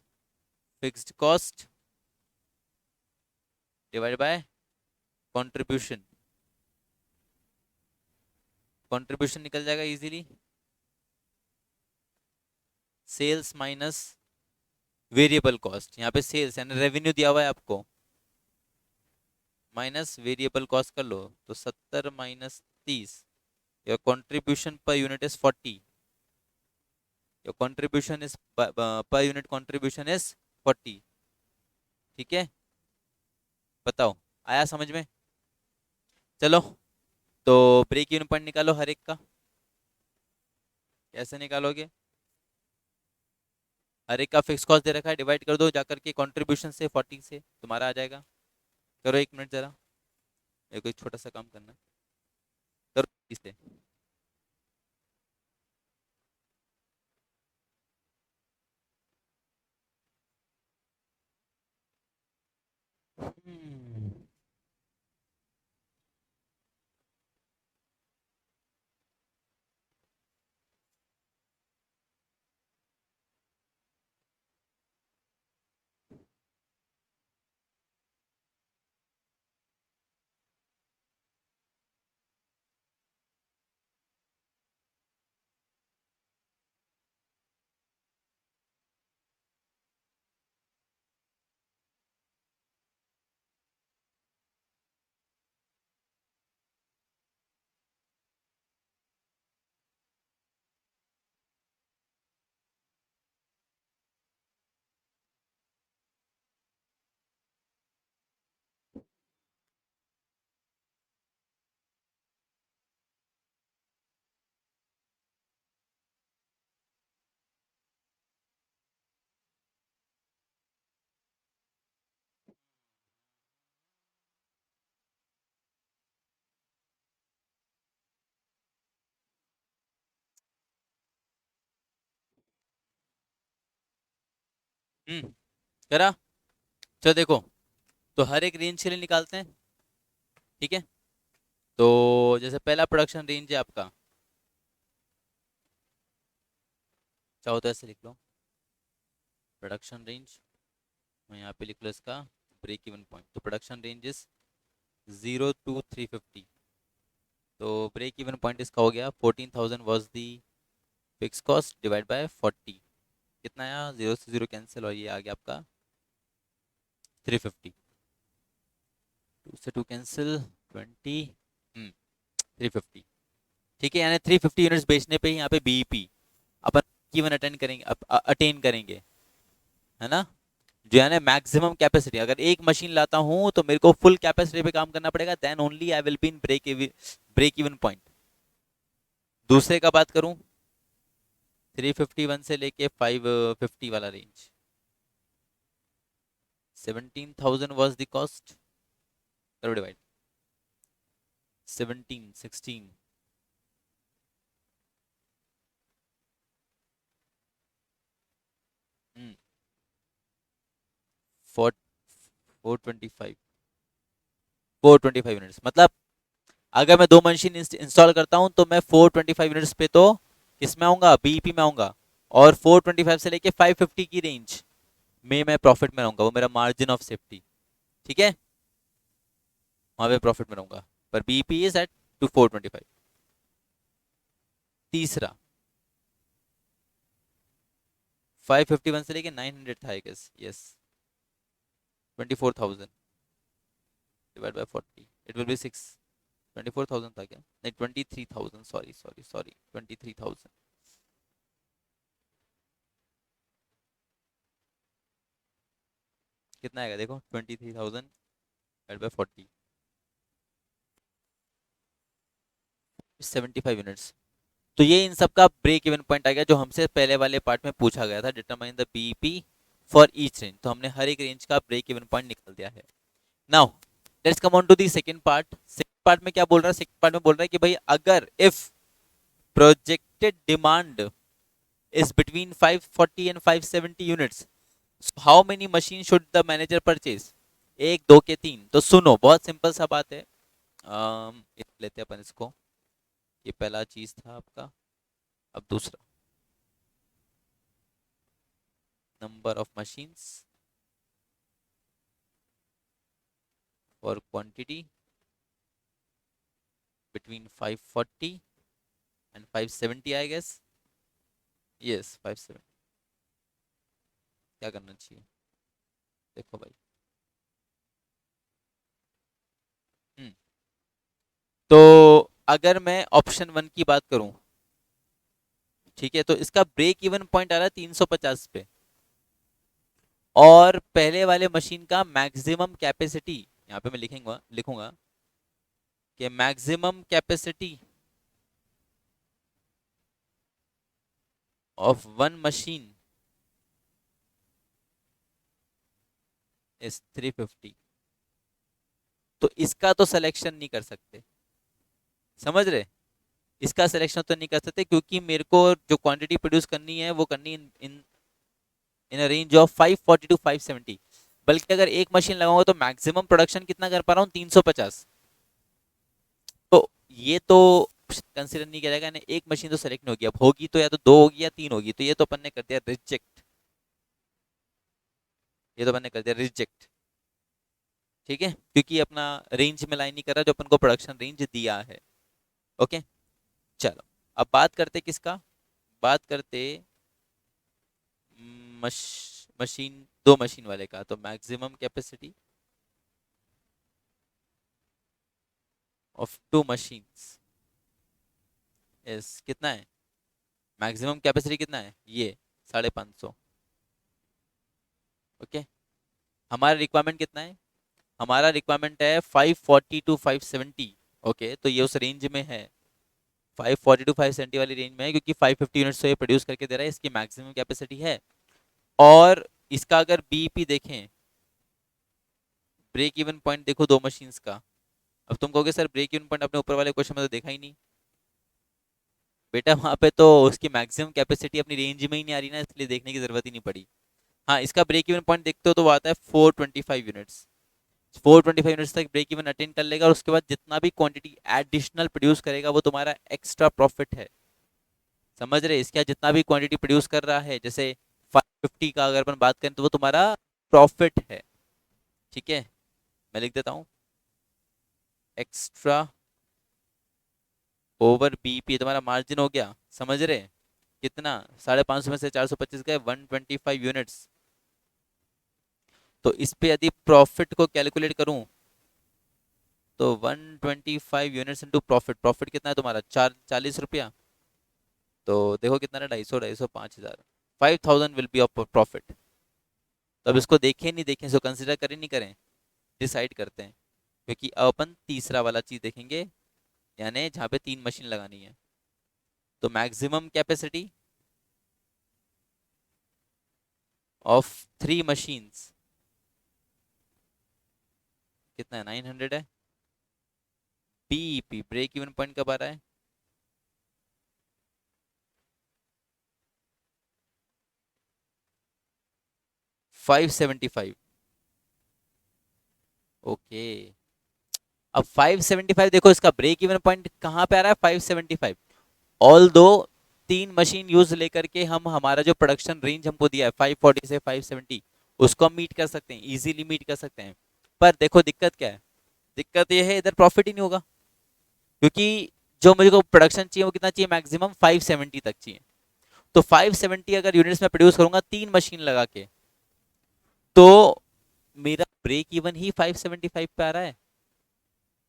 fixed cost divide by contribution, contribution निकल जाएगा easily, sales minus variable cost, यहाँ पे सेल्स यानी रेवेन्यू दिया हुआ है आपको, माइनस वेरिएबल कॉस्ट कर लो, तो 70 - 30, your contribution per unit is 40, your contribution is per unit contribution is 40। ठीक है, बताओ आया समझ में? चलो, तो ब्रेक इवन पॉइंट निकालो हर एक का। कैसे निकालोगे? हर एक का फिक्स कॉस्ट दे रखा है, डिवाइड कर दो जाकर के कंट्रीब्यूशन से 40 से, तुम्हारा आ जाएगा। करो 1 मिनट जरा, मेरे को एक छोटा सा काम करना है। करो इसे। हम्म। करा। चलो देखो, तो हर एक रेंज के लिए निकालते हैं, ठीक है। तो जैसे पहला प्रोडक्शन रेंज है आपका, चाहो तो ऐसे लिख लो, प्रोडक्शन रेंज। मैं यहाँ पे लिख लो इसका ब्रेक इवन पॉइंट। तो प्रोडक्शन रेंज इज 0 to 350। तो ब्रेक इवन पॉइंट इसका हो गया 14,000 was the fix cost divide by 40। कितना आया? 0 से 0 कैंसिल, और ये आ गया आपका 350। 2 से 2 कैंसिल, 20, 350। ठीक है, यानी 350 यूनिट्स बेचने पे ही यहाँ पे बीईपी अपन इवन अटेंड करेंगे, अटेन करेंगे, है ना। जो है ना मैक्सिमम कैपेसिटी, अगर एक मशीन लाता हूँ तो मेरे को फुल कैपेसिटी पे काम करना पड़ेगा, then only I will be in break even point. दूसरे का बात करूँ, 351 से लेके 550 वाला रेंज, 17,000 वॉज द कॉस्ट। करो डिवाइड, 17, 16, 425, 425 यूनिट्स मतलब, अगर मैं 2 मशीन इंस्टॉल करता हूं तो मैं 425 यूनिट्स पे तो किस में आऊंगा? बीईपी में आऊंगा। और 425 से लेके 550 की रेंज में मैं प्रॉफिट में रहूंगा, वो मेरा मार्जिन ऑफ सेफ्टी, ठीक है, वहां पे प्रॉफिट में रहूंगा। पर बीईपी इज एट टू 425। तीसरा, 551 से लेके 900 था I guess, yes, 24,000 divide by 40, it will be 6। 24,000 था क्या? नहीं, 23,000, सॉरी सॉरी सॉरी, 23,000। कितना आएगा देखो, 23,000 डिवाइड बाय 40, 75 यूनिट्स। तो ये इन सब का ब्रेक इवन पॉइंट आ गया, जो हमसे पहले वाले पार्ट में पूछा गया था, determine the BEP for each range. तो हमने हर एक रेंज का ब्रेक इवन पॉइंट निकाल दिया है। Now let's come on to the second part. Second part में क्या बोल रहा है? सेकंड पार्ट में बोल रहा है कि भाई अगर if projected demand is between 540 and 570 units, so how many machines should the manager purchase? एक, दो के तीन? तो सुनो, बहुत सिंपल सा बात है। लेते हैं अपन इसको, ये पहला चीज था आपका। अब दूसरा, number of machines for quantity between 540 and 570 I guess, yes 570। क्या करना चाहिए देखो भाई। हम्म तो अगर मैं ऑप्शन 1 की बात करूं, ठीक है, तो इसका ब्रेक इवन पॉइंट आ रहा है 350 पे, और पहले वाले मशीन का मैक्सिमम कैपेसिटी, यहाँ पे मैं लिखूंगा लिखूंगा कि maximum capacity of one machine is 350। तो इसका तो सिलेक्शन नहीं कर सकते, समझ रहे? इसका सिलेक्शन तो नहीं कर सकते क्योंकि मेरे को जो क्वांटिटी प्रोड्यूस करनी है वो करनी इन इन इन रेंज ऑफ 540 टू 570। बल्कि अगर एक मशीन लगाऊंगा तो मैक्सिमम प्रोडक्शन कितना कर पा रहा हूँ, 350। तो ये तो कंसिडर नहीं किया जाएगा ना, एक मशीन तो सेलेक्ट नहीं होगी, अब होगी तो या तो दो होगी या तीन होगी, तो ये तो अपन ने कर दिया रिजेक्ट, ये तो अपन ने कर दिया रिजेक्ट। ठीक है, क्योंकि अपना रेंज में लाइन नहीं कर रहा जो अपन को प्रोडक्शन रेंज दिया है। ओके, चलो अब बात करते किसका, बात करते मश, मशीन, दो मशीन वाले का। तो maximum capacity of two machines is कितना है, मैक्सिमम कैपेसिटी कितना है, ये 550। ओके, हमारा रिक्वायरमेंट कितना है, हमारा रिक्वायरमेंट है 540 टू 570। ओके, तो ये उस रेंज में है, 540 टू 570 वाली रेंज में है, क्योंकि 550 यूनिट्स तो ये प्रोड्यूस करके दे रहा है, इसकी मैक्सिमम कैपेसिटी है। और इसका अगर बीईपी देखें, ब्रेक इवन पॉइंट देखो दो मशीन्स का। अब तुम कहोगे सर ब्रेक इवन पॉइंट अपने ऊपर वाले क्वेश्चन में तो देखा ही नहीं। बेटा वहां पे तो उसकी मैक्सिमम कैपेसिटी अपनी रेंज में ही नहीं आ रही ना, इसलिए देखने की जरूरत ही नहीं पड़ी। हाँ, इसका ब्रेक इवन पॉइंट देखते हो तो वो आता है 425 यूनिट्स। 425 यूनिट्स तक ब्रेक इवन अटेन कर लेगा और उसके बाद जितना भी क्वांटिटी एडिशनल प्रोड्यूस करेगा वो तुम्हारा एक्स्ट्रा प्रॉफिट है। समझ रहे? इसका जितना भी क्वांटिटी प्रोड्यूस कर रहा है, जैसे 550 का अगर अपन बात करें तो वो तुम्हारा प्रॉफिट है। ठीक है, मैं लिख देता हूँ, एक्स्ट्रा ओवर बीपी तुम्हारा मार्जिन हो गया। समझ रहे? कितना, 550 में से 425 गए, 125 यूनिट्स। तो इस पे यदि प्रॉफिट को कैलकुलेट करूं तो 125 यूनिट्स इंटू प्रॉफिट, प्रॉफिट कितना है तुम्हारा, 40 रुपया। तो देखो कितना है, 250, 5,000, 5,000 विल बी ऑफ प्रॉफिट। तो अब इसको देखें नहीं देखें, इसको कंसिडर करें नहीं करें, डिसाइड करते हैं। क्योंकि अब अपन तीसरा वाला चीज देखेंगे, यानी जहाँ पे तीन मशीन लगानी है। तो maximum capacity of three machines कितना है, 900 है। बीईपी ब्रेक इवन पॉइंट कब आ रहा है, 575। ओके, अब 575 देखो, इसका ब्रेक इवन पॉइंट कहाँ पे आ रहा है, 575। ऑल दो तीन मशीन यूज लेकर के हम हमारा जो प्रोडक्शन रेंज हमको दिया है 540 से 570, उसको हम मीट कर सकते हैं, इजीली मीट कर सकते हैं। पर देखो दिक्कत क्या है, दिक्कत ये है इधर प्रॉफिट ही नहीं होगा, क्योंकि जो मुझे को प्रोडक्शन चाहिए वो कितना चाहिए, मैक्सिमम 570 तक चाहिए। तो 570 अगर यूनिट्स में प्रोड्यूस करूंगा तीन मशीन लगा के, तो मेरा ब्रेक इवन ही 575 पे आ रहा है।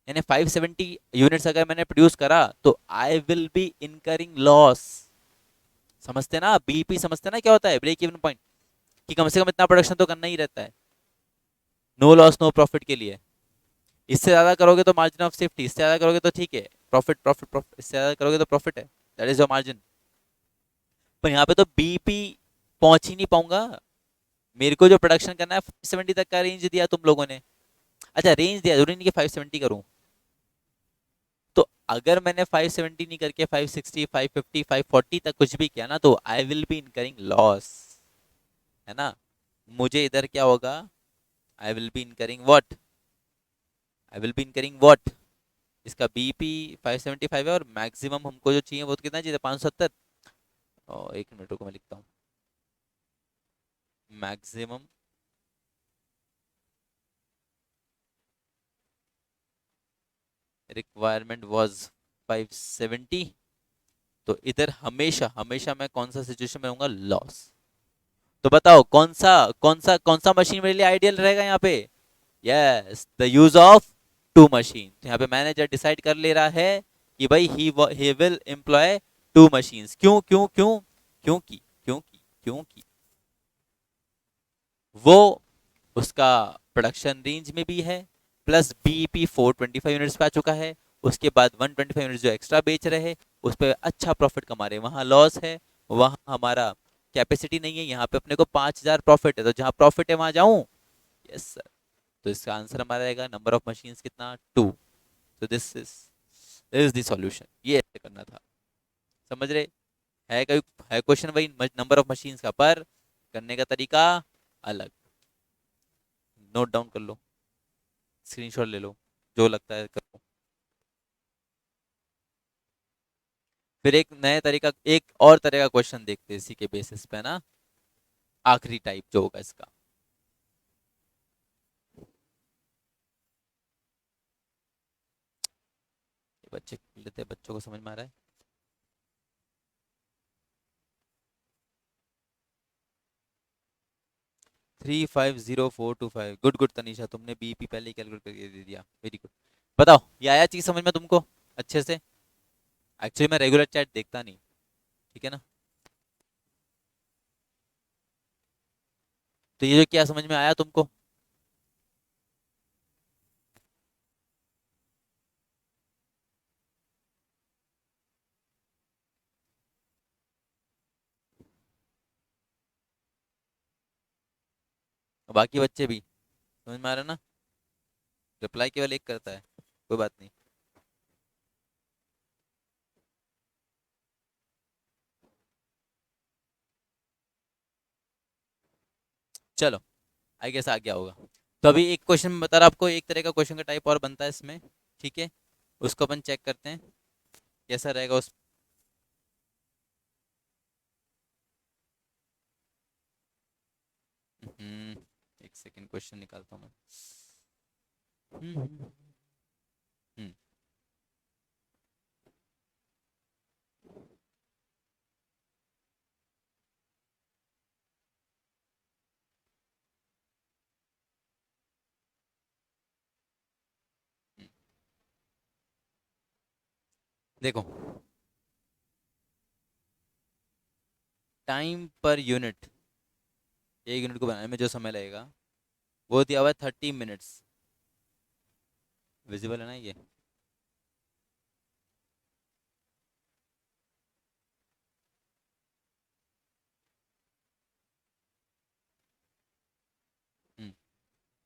यानी 570 यूनिट्स अगर मैंने प्रोड्यूस करा तो आई विल बी इनकरिंग लॉस। समझते ना, बीपी समझते ना क्या होता है, ब्रेक इवन पॉइंट, कि कम से कम इतना प्रोडक्शन तो करना ही रहता है, नो लॉस नो प्रॉफिट के लिए। इससे ज्यादा करोगे तो मार्जिन ऑफ सेफ्टी, इससे ज्यादा करोगे तो ठीक है, प्रॉफिट प्रॉफिट प्रॉफिट, इससे ज्यादा करोगे तो प्रॉफिट है, दैट इज योर मार्जिन। पर यहाँ पे तो बीपी पहुंच ही नहीं पाऊंगा। मेरे को जो प्रोडक्शन करना है 570 तक का रेंज दिया तुम लोगों ने। अच्छा, रेंज दिया, जरूरी नहीं कि 570 करूं। तो अगर मैंने 570 नहीं करके 560, 550, 540 तक कुछ भी किया ना, तो आई विल बी इनकरिंग लॉस, है ना। मुझे इधर क्या होगा, आई will B incurring what, I will B incurring what, इसका बीपी 575 है और मैक्सिमम हमको जो चाहिए वो तो कितना चाहिए, 570। और एक मिनट को मैं लिखता हूँ, मैक्सिमम रिक्वायरमेंट वाज 570। तो इधर हमेशा हमेशा मैं कौन सा सिचुएशन में रहूंगा, लॉस। तो बताओ कौन सा मशीन मेरे लिए आइडियल रहेगा यहाँ पे, yes the use of two machine. तो यहाँ पे मैनेजर डिसाइड कर ले रहा है कि भाई he will employ two machines. क्यों क्यों क्यों, क्योंकि वो उसका प्रोडक्शन रेंज में भी है, प्लस बीईपी 425 यूनिट्स पे आ चुका है, उसके बाद 125 यूनिट्स जो एक्स्ट्रा बेच रहे हैं उस पर अच्छा प्रॉफिट कमा रहे हैं, वहां लॉस है, वहाँ हमारा कैपेसिटी नहीं है, यहाँ पे अपने को 5,000 प्रॉफिट है, तो जहाँ प्रॉफिट है वहाँ जाऊँ। Yes sir. तो इसका आंसर हमारा रहेगा नंबर ऑफ मशीन्स कितना, 2। तो दिस इज द सॉल्यूशन, ये ऐसे करना था। समझ रहे? है कोई, है क्वेश्चन वही नंबर ऑफ मशीन्स का, पर करने का तरीका अलग। नोट डाउन कर लो, स्क्रीनशॉट ले लो, जो लगता है करो। फिर एक नए तरीका, एक और तरह का क्वेश्चन देखते हैं इसी के बेसिस पे ना, आखिरी टाइप जो होगा इसका। बच्चे लेते हैं, बच्चों को समझ में आ रहा है। 350425, गुड गुड तनीषा, तुमने बीपी पहले ही कैलकुलेट करके दे दिया, वेरी गुड। बताओ ये आया चीज समझ में तुमको अच्छे से? एक्चुअली मैं रेगुलर चैट देखता नहीं, ठीक है ना। तो ये जो क्या समझ में आया तुमको? बाकी बच्चे भी समझ में आ रहा है ना? रिप्लाई केवल एक करता है, कोई बात नहीं। चलो, आई गेस आ गया होगा। तो अभी एक क्वेश्चन बता रहा आपको, एक तरह का क्वेश्चन का टाइप और बनता है इसमें, ठीक है। उसको अपन चेक करते हैं कैसा रहेगा उस। एक सेकंड, क्वेश्चन निकालता हूँ मैं। हम्म, हम्म, हम्म, हम्म। देखो, टाइम पर यूनिट, एक यूनिट को बनाने में जो समय लगेगा वो दिया हुआ है 30 मिनट्स। विजिबल है ना ये?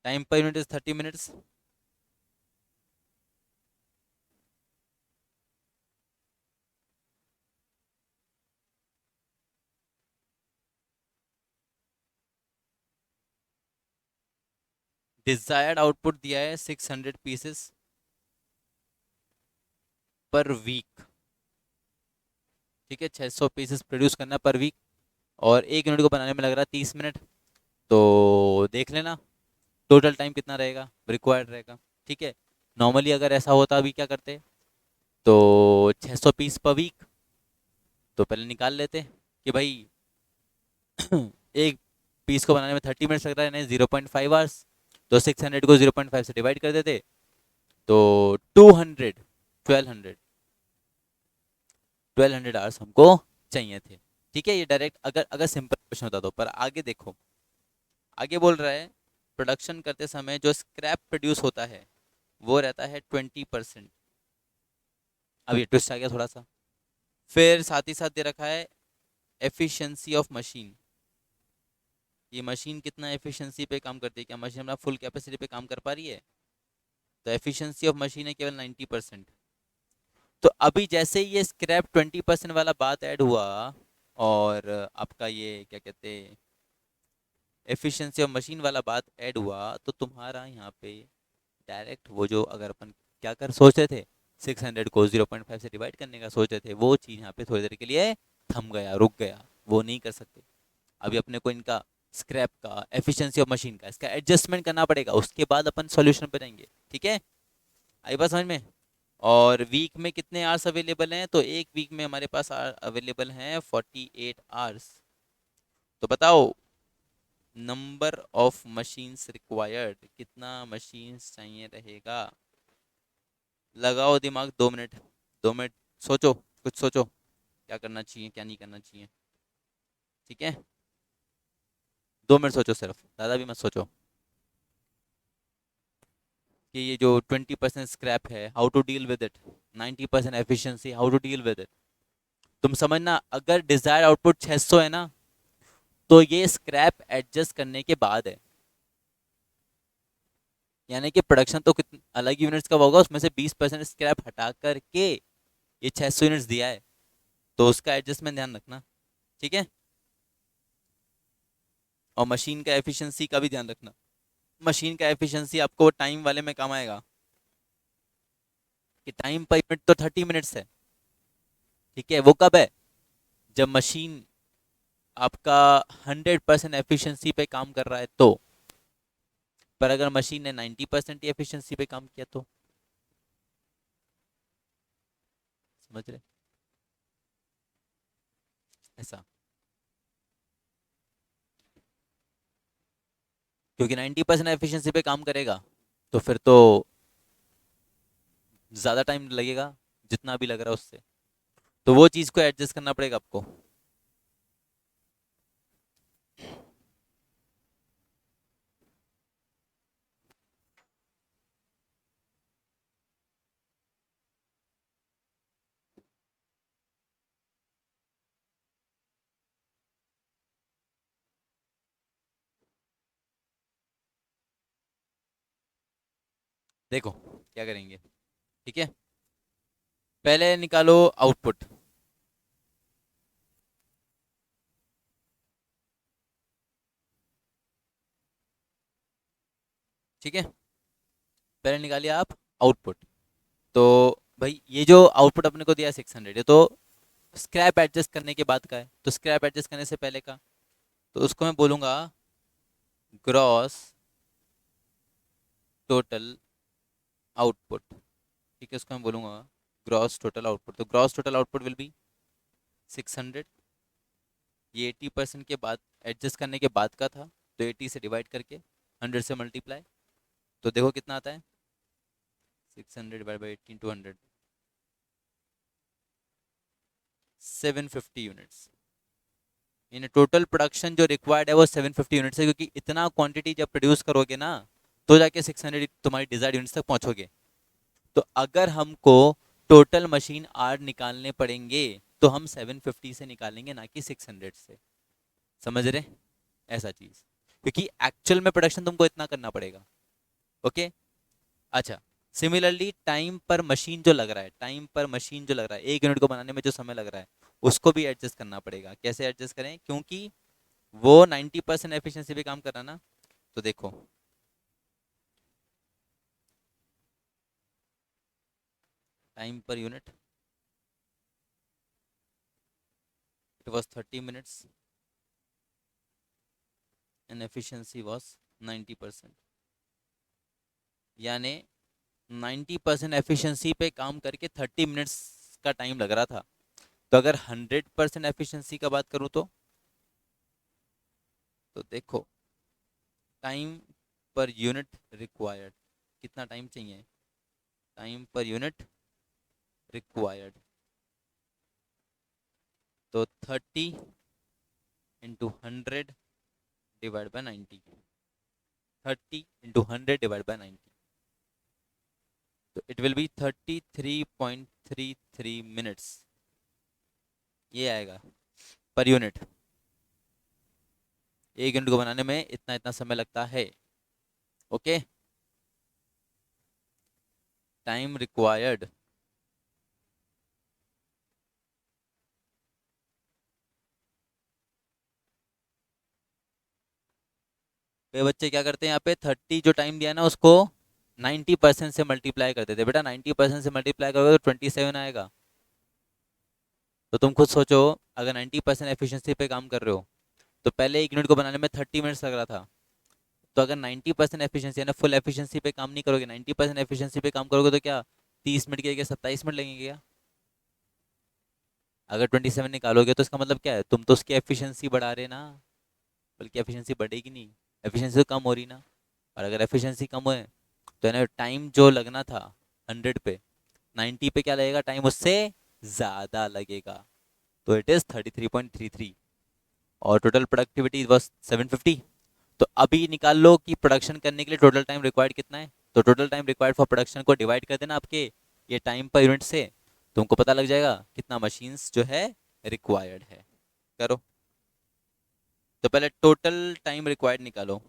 Time per unit is 30 minutes. Desired output दिया है 600 पीसेस पर वीक, ठीक है, 600 पीसेस प्रोड्यूस करना पर वीक। और एक यूनिट को बनाने में लग रहा है 30 मिनट। तो देख लेना टोटल टाइम कितना रहेगा, रिक्वायर्ड रहेगा, ठीक है। नॉर्मली अगर ऐसा होता अभी क्या करते, तो 600 पीस पर वीक, तो पहले निकाल लेते कि भाई एक पीस को बनाने में 30 मिनट्स लग रहा है, नहीं 0.5 आवर्स। तो 600 को 0.5 से डिवाइड कर देते, तो 1200 हमको चाहिए थे। ठीक है, ये डायरेक्ट अगर अगर सिंपल क्वेश्चन होता तो, पर आगे देखो, आगे बोल रहा है प्रोडक्शन करते समय जो स्क्रैप प्रोड्यूस होता है वो रहता है 20%। अब ये ट्विस्ट आ गया थोड़ा सा। फिर साथ ही साथ दे रखा है एफिशिएंसी ऑफ मशीन, ये मशीन कितना एफिशिएंसी पे काम करती है, क्या मशीन अपना फुल कैपेसिटी पे काम कर पा रही है? तो एफिशिएंसी ऑफ मशीन है केवल 90%। तो अभी जैसे ही ये स्क्रैप 20% वाला बात ऐड हुआ, और आपका ये क्या कहते हैं एफिशिएंसी ऑफ मशीन वाला बात ऐड हुआ, तो तुम्हारा यहाँ पे डायरेक्ट वो जो अगर अपन क्या कर सोच रहे थे, 600 को 0.5 से डिवाइड करने का सोच रहे थे, वो चीज़ यहाँ पे थोड़ी देर के लिए थम गया, रुक गया, वो नहीं कर सकते। अभी अपने को इनका स्क्रैप का, एफिशिएंसी ऑफ मशीन का, इसका एडजस्टमेंट करना पड़ेगा, उसके बाद अपन सॉल्यूशन पे जाएंगे, ठीक है। आई बात समझ में? और वीक में कितने आवर्स अवेलेबल हैं, तो एक वीक में हमारे पास अवेलेबल हैं 48 आवर्स। तो बताओ नंबर ऑफ मशीन्स रिक्वायर्ड, कितना मशीन्स चाहिए रहेगा? लगाओ दिमाग, 2 मिनट, 2 मिनट सोचो, कुछ सोचो क्या करना चाहिए क्या नहीं करना चाहिए, ठीक है। 2 मिनट सोचो सिर्फ, ज़्यादा भी मत सोचो। कि ये जो 20% स्क्रैप है, how to deal with it, 90% efficiency, how to deal with it. तुम समझना, अगर डिजायर आउटपुट 600 है ना, तो ये स्क्रैप एडजस्ट करने के बाद है। यानी कि प्रोडक्शन तो कितने अलग यूनिट्स का होगा, उसमें से 20% स्क्रैप हटा करके ये 600 यूनिट्स दिया है, तो उसका एडजस्टमेंट ध्यान रखना। ठीक है। और मशीन का एफिशिएंसी का भी ध्यान रखना। मशीन का एफिशिएंसी आपको टाइम वाले में काम आएगा कि टाइम पर यूनिट तो 30 मिनट्स है। ठीक है, वो कब है? जब मशीन आपका 100% एफिशिएंसी पे काम कर रहा है तो। पर अगर मशीन ने 90% एफिशिएंसी पे काम किया तो। समझ रहे? ऐसा, क्योंकि 90% एफिशिएंसी पे काम करेगा तो फिर तो ज़्यादा टाइम लगेगा, जितना भी लग रहा है उससे। तो वो चीज़ को एडजस्ट करना पड़ेगा आपको। देखो क्या करेंगे। ठीक है, पहले निकालो आउटपुट। ठीक है, पहले निकालिए आप आउटपुट। तो भाई ये जो आउटपुट अपने को दिया 600, ये तो स्क्रैप एडजस्ट करने के बाद का है, तो स्क्रैप एडजस्ट करने से पहले का, तो उसको मैं बोलूँगा ग्रॉस टोटल आउटपुट। ठीक है, उसको मैं बोलूँगा ग्रॉस टोटल आउटपुट। तो gross total output will be 600। ये 80% के बाद एडजस्ट करने के बाद का था, तो 80 से डिवाइड करके 100 से मल्टीप्लाई, तो देखो कितना आता है। 600 डिवाइड बाई 18 200, 750 यूनिट्स। यानी टोटल प्रोडक्शन जो रिक्वायर्ड है वो 750 यूनिट्स है, क्योंकि इतना क्वांटिटी जब प्रोड्यूस करोगे ना, तो जाके 600 तुम्हारी डिजायर्ड यूनिट्स तक पहुंचोगे। तो अगर हमको टोटल मशीन आर निकालने पड़ेंगे, तो हम 750 से निकालेंगे, ना कि 600 से। समझ रहे? ऐसा चीज, क्योंकि एक्चुअल में प्रोडक्शन तुमको इतना करना पड़ेगा। ओके। अच्छा, सिमिलरली टाइम पर मशीन जो लग रहा है, टाइम पर मशीन जो लग रहा है, एक यूनिट को बनाने में जो समय लग रहा है, उसको भी एडजस्ट करना पड़ेगा। कैसे एडजस्ट करें? क्योंकि वो 90% एफिशिएंसी पे काम कर रहा है ना। तो देखो, time per unit, it was 30 minutes and efficiency was 90%। यानी 90% एफिशिएंसी पे काम करके 30 मिनट्स का टाइम लग रहा था। तो अगर 100% एफिशिएंसी का बात करूँ तो देखो, टाइम पर यूनिट रिक्वायर्ड, कितना टाइम चाहिए? टाइम पर यूनिट रिक्वायर्ड, तो 30 × 100 डिवाइड बाय 90। 30 × 100 डिवाइड बाय 90, तो इट विल बी 33.33 मिनट्स। ये आएगा पर यूनिट। एक यूनिट को बनाने में इतना इतना समय लगता है। ओके। टाइम रिक्वायर्ड, वे बच्चे क्या करते हैं यहाँ पे, 30 जो टाइम दिया ना उसको 90% से मल्टीप्लाई कर देते। बेटा 90% से मल्टीप्लाई करोगे तो 27 आएगा। तो तुम खुद सोचो, अगर 90% एफिशिएंसी पे काम कर रहे हो, तो पहले एक यूनिट को बनाने में 30 मिनट्स लग रहा था। तो अगर 90% एफिशिएंसी, यानी फुल एफिशिएंसी पे काम नहीं करोगे, 90% एफिशिएंसी पे काम करोगे, तो क्या 30 मिनट के जगह 27 मिनट लगेंगे क्या? अगर 27 निकालोगे तो इसका मतलब क्या है, तुम तो उसकी एफिशिएंसी बढ़ा रहे ना, बल्कि एफिशिएंसी बढ़ेगी नहीं, एफिशिएंसी तो कम हो रही ना। और अगर एफिशिएंसी कम है, तो यानी टाइम जो लगना था 100 पे, 90 पे क्या लगेगा टाइम, उससे ज़्यादा लगेगा। तो इट इज़ 33.33। और टोटल प्रोडक्टिविटी वॉज 750। तो अभी निकाल लो कि प्रोडक्शन करने के लिए टोटल टाइम रिक्वायर्ड कितना है। तो total time required for production को डिवाइड कर देना आपके ये टाइम पर यूनिट से, तुमको पता लग जाएगा कितना मशीन्स जो है रिक्वायर्ड है। करो। तो पहले टोटल टाइम रिक्वायर्ड निकालो,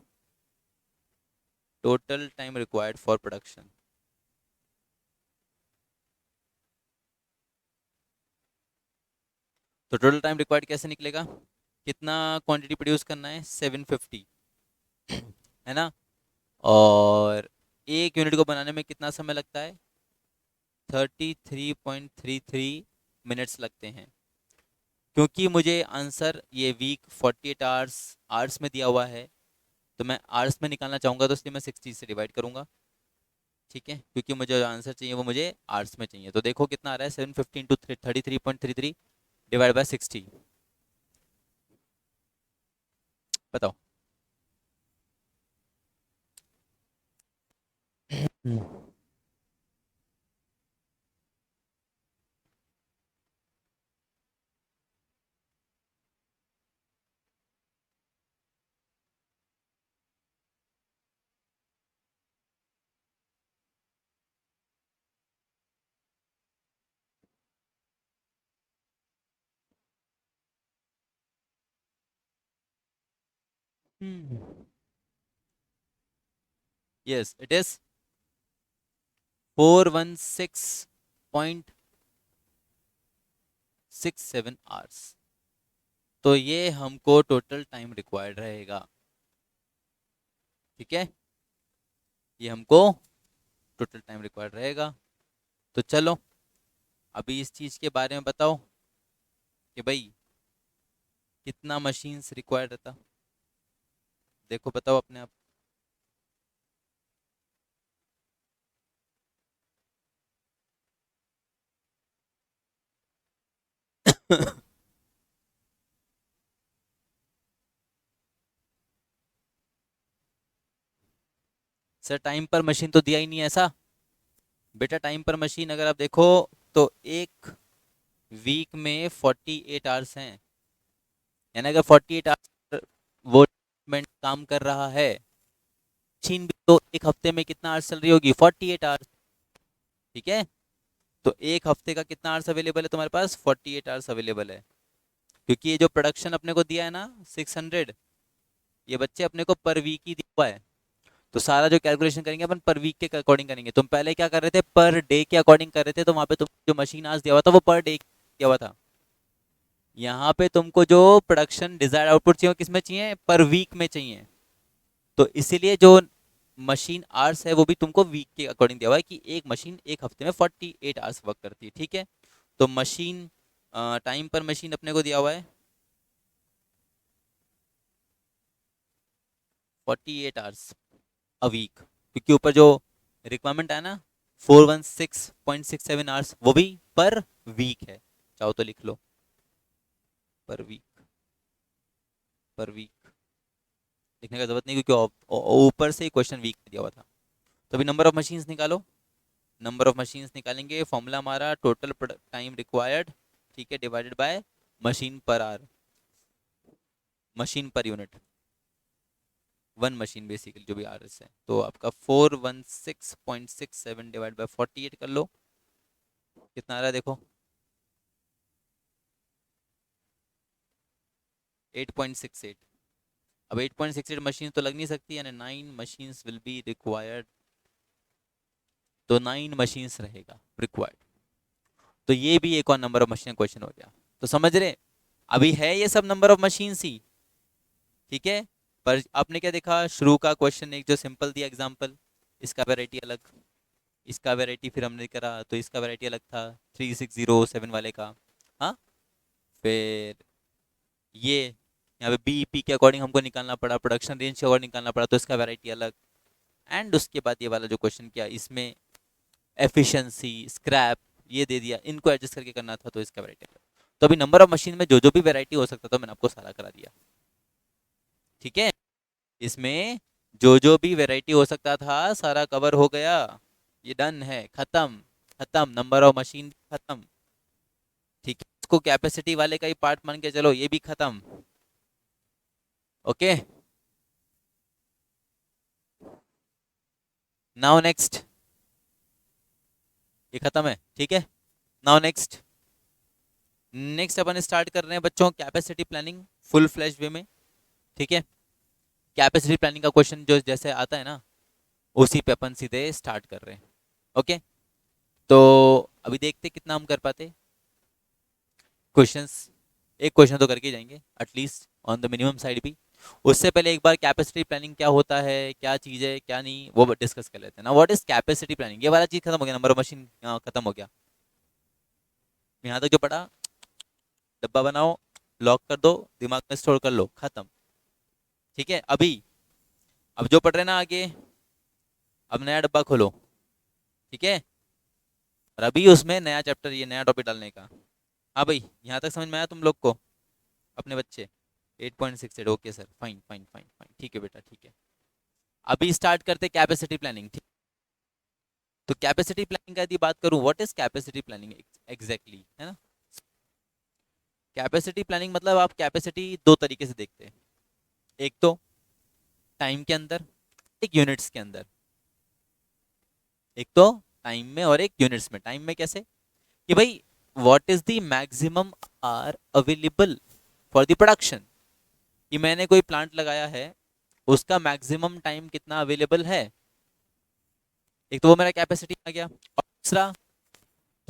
total time required for production. तो टोटल टाइम रिक्वायर्ड कैसे निकलेगा, कितना क्वांटिटी प्रोड्यूस करना है, 750, है ना। और एक यूनिट को बनाने में कितना समय लगता है, 33.33 मिनट्स लगते हैं। क्योंकि मुझे आंसर ये वीक 48 आवर्स आवर्स में दिया हुआ है, तो मैं आवर्स में निकालना चाहूँगा, तो इसलिए मैं 60 से डिवाइड करूँगा। ठीक है, क्योंकि मुझे जो आंसर चाहिए वो मुझे आवर्स में चाहिए। तो देखो कितना आ रहा है, 750 इंटू 33.33 डिवाइड बाय 60, बताओ। Hmm. Yes it is 416.67 hours. तो ये हमको टोटल टाइम रिक्वायर्ड रहेगा। ठीक है, ये हमको टोटल टाइम रिक्वायर्ड रहेगा। तो चलो अभी इस चीज़ के बारे में बताओ कि भाई कितना मशीन्स रिक्वायर्ड रहता, देखो बताओ अपने आप। सर टाइम पर मशीन तो दिया ही नहीं है ऐसा। बेटा टाइम पर मशीन अगर आप देखो तो एक वीक में 48 आवर्स हैं, यानी अगर 48 आवर्स वो डिपार्टमेंट काम कर रहा है, मशीन भी तो एक हफ्ते में कितना आवर्स चल रही होगी, 48 आवर्स। ठीक है, तो एक हफ्ते का कितना आवर्स अवेलेबल है तुम्हारे पास, 48 आवर्स अवेलेबल है। क्योंकि ये जो प्रोडक्शन अपने को दिया है ना 600, ये बच्चे अपने को पर वीक ही दिया हुआ है। तो सारा जो कैलकुलेशन करेंगे अपन पर वीक के अकॉर्डिंग करेंगे। तुम पहले क्या कर रहे थे, पर डे के अकॉर्डिंग कर रहे थे, तो वहां पे तुम जो मशीन आज दिया हुआ था वो पर डे दिया हुआ था। यहाँ पे तुमको जो प्रोडक्शन डिजायर्ड आउटपुट चाहिए वो किस में चाहिए, पर वीक में चाहिए। तो इसीलिए जो मशीन आवर्स है वो भी तुमको वीक के अकॉर्डिंग दिया हुआ है कि एक मशीन एक हफ्ते में 48 आवर्स वर्क करती है। ठीक है, तो मशीन टाइम पर मशीन अपने को दिया हुआ है 48 आवर्स अ वीक, क्योंकि ऊपर जो रिक्वायरमेंट है ना 416.67 आवर्स, वो भी पर वीक है। चाहो तो लिख लो, पर वीक, पर वीक लिखने का जरूरत नहीं, क्योंकि ऊपर से ही क्वेश्चन वीक दिया हुआ था। तो अभी नंबर ऑफ मशीन्स निकालो। नंबर ऑफ मशीन्स निकालेंगे, फॉर्मूला हमारा टोटल टाइम रिक्वायर्ड, ठीक है, divided by machine per hour, machine per unit, one machine basically जो भी आर एस है। तो आपका 416.67 डिवाइड बाय 48 कर लो, कितना आ रहा है देखो, 8.68। अब 8.68 मशीन तो लग नहीं सकती, यानी 9 मशीन्स विल बी रिक्वायर्ड। तो 9 मशीन्स रहेगा रिक्वायर्ड। तो ये भी एक और नंबर ऑफ मशीन क्वेश्चन हो गया। तो समझ रहे, अभी है ये सब नंबर ऑफ मशीन ही। ठीक है, पर आपने क्या देखा, शुरू का क्वेश्चन एक जो सिंपल दिया एग्जांपल, इसका वैरायटी अलग, इसका वैरायटी फिर हमने करा तो इसका वैरायटी अलग था 3607 वाले का। हाँ, फिर ये यहाँ पे बीईपी के अकॉर्डिंग हमको निकालना पड़ा, प्रोडक्शन रेंज के अकॉर्डिंग निकालना पड़ा, तो इसका वैरायटी अलग। एंड उसके बाद ये वाला जो क्वेश्चन किया, इसमें एफिशिएंसी, स्क्रैप, ये दे दिया, इनको एडजस्ट करके करना था, तो इसका वैरायटी अलग। तो अभी नंबर ऑफ मशीन में जो जो भी वैरायटी हो सकता था मैंने आपको सारा करा दिया। ठीक है, इसमें जो जो भी वैरायटी हो सकता था सारा कवर हो गया। ये डन है, खत्म, खत्म, नंबर ऑफ मशीन खत्म। ठीक है, इसको कैपेसिटी वाले का ही पार्ट मान के चलो, ये भी खत्म। ओके, नाउ नेक्स्ट, ये खत्म है। ठीक है, नाउ नेक्स्ट, नेक्स्ट अपन स्टार्ट कर रहे हैं बच्चों कैपेसिटी प्लानिंग फुल फ्लैश वे में। ठीक है, कैपेसिटी प्लानिंग का क्वेश्चन जो जैसे आता है ना, उसी पे अपन सीधे स्टार्ट कर रहे हैं। ओके, तो अभी देखते कितना हम कर पाते क्वेश्चंस। एक क्वेश्चन तो करके ही जाएंगे at least on the minimum side भी। उससे पहले एक बार कैपेसिटी प्लानिंग क्या होता है, क्या चीज़ है क्या नहीं, वो डिस्कस कर लेते हैं ना। व्हाट इज कैपेसिटी प्लानिंग, ये वाला चीज़ खत्म हो गया, नंबर ऑफ मशीन खत्म हो गया। यहाँ तक जो पढ़ा, डब्बा बनाओ, लॉक कर दो, दिमाग में स्टोर कर लो, खत्म। ठीक है, अभी अब जो पढ़ रहे हैं ना आगे, अब नया डब्बा खोलो। ठीक है, और अभी उसमें नया चैप्टर, ये नया टॉपिक डालने का। हाँ भाई, यहाँ तक समझ में आया तुम लोग को अपने बच्चे? 8.68, okay sir, fine fine fine fine, ठीक है बेटा ठीक है। अभी स्टार्ट करते कैपेसिटी प्लानिंग। ठीक, तो कैपेसिटी प्लानिंग का यदि बात करूं, what is capacity planning exactly, है ना। कैपेसिटी प्लानिंग मतलब आप कैपेसिटी दो तरीके से देखते हैं, एक तो टाइम के अंदर, एक यूनिट्स के अंदर। एक तो टाइम में और एक यूनिट्स में। टाइम में कैसे कि भाई what is the maximum hour available for the production, कि मैंने कोई प्लांट लगाया है, उसका मैक्सिमम टाइम कितना अवेलेबल है। एक तो वो मेरा कैपेसिटी आ गया, और दूसरा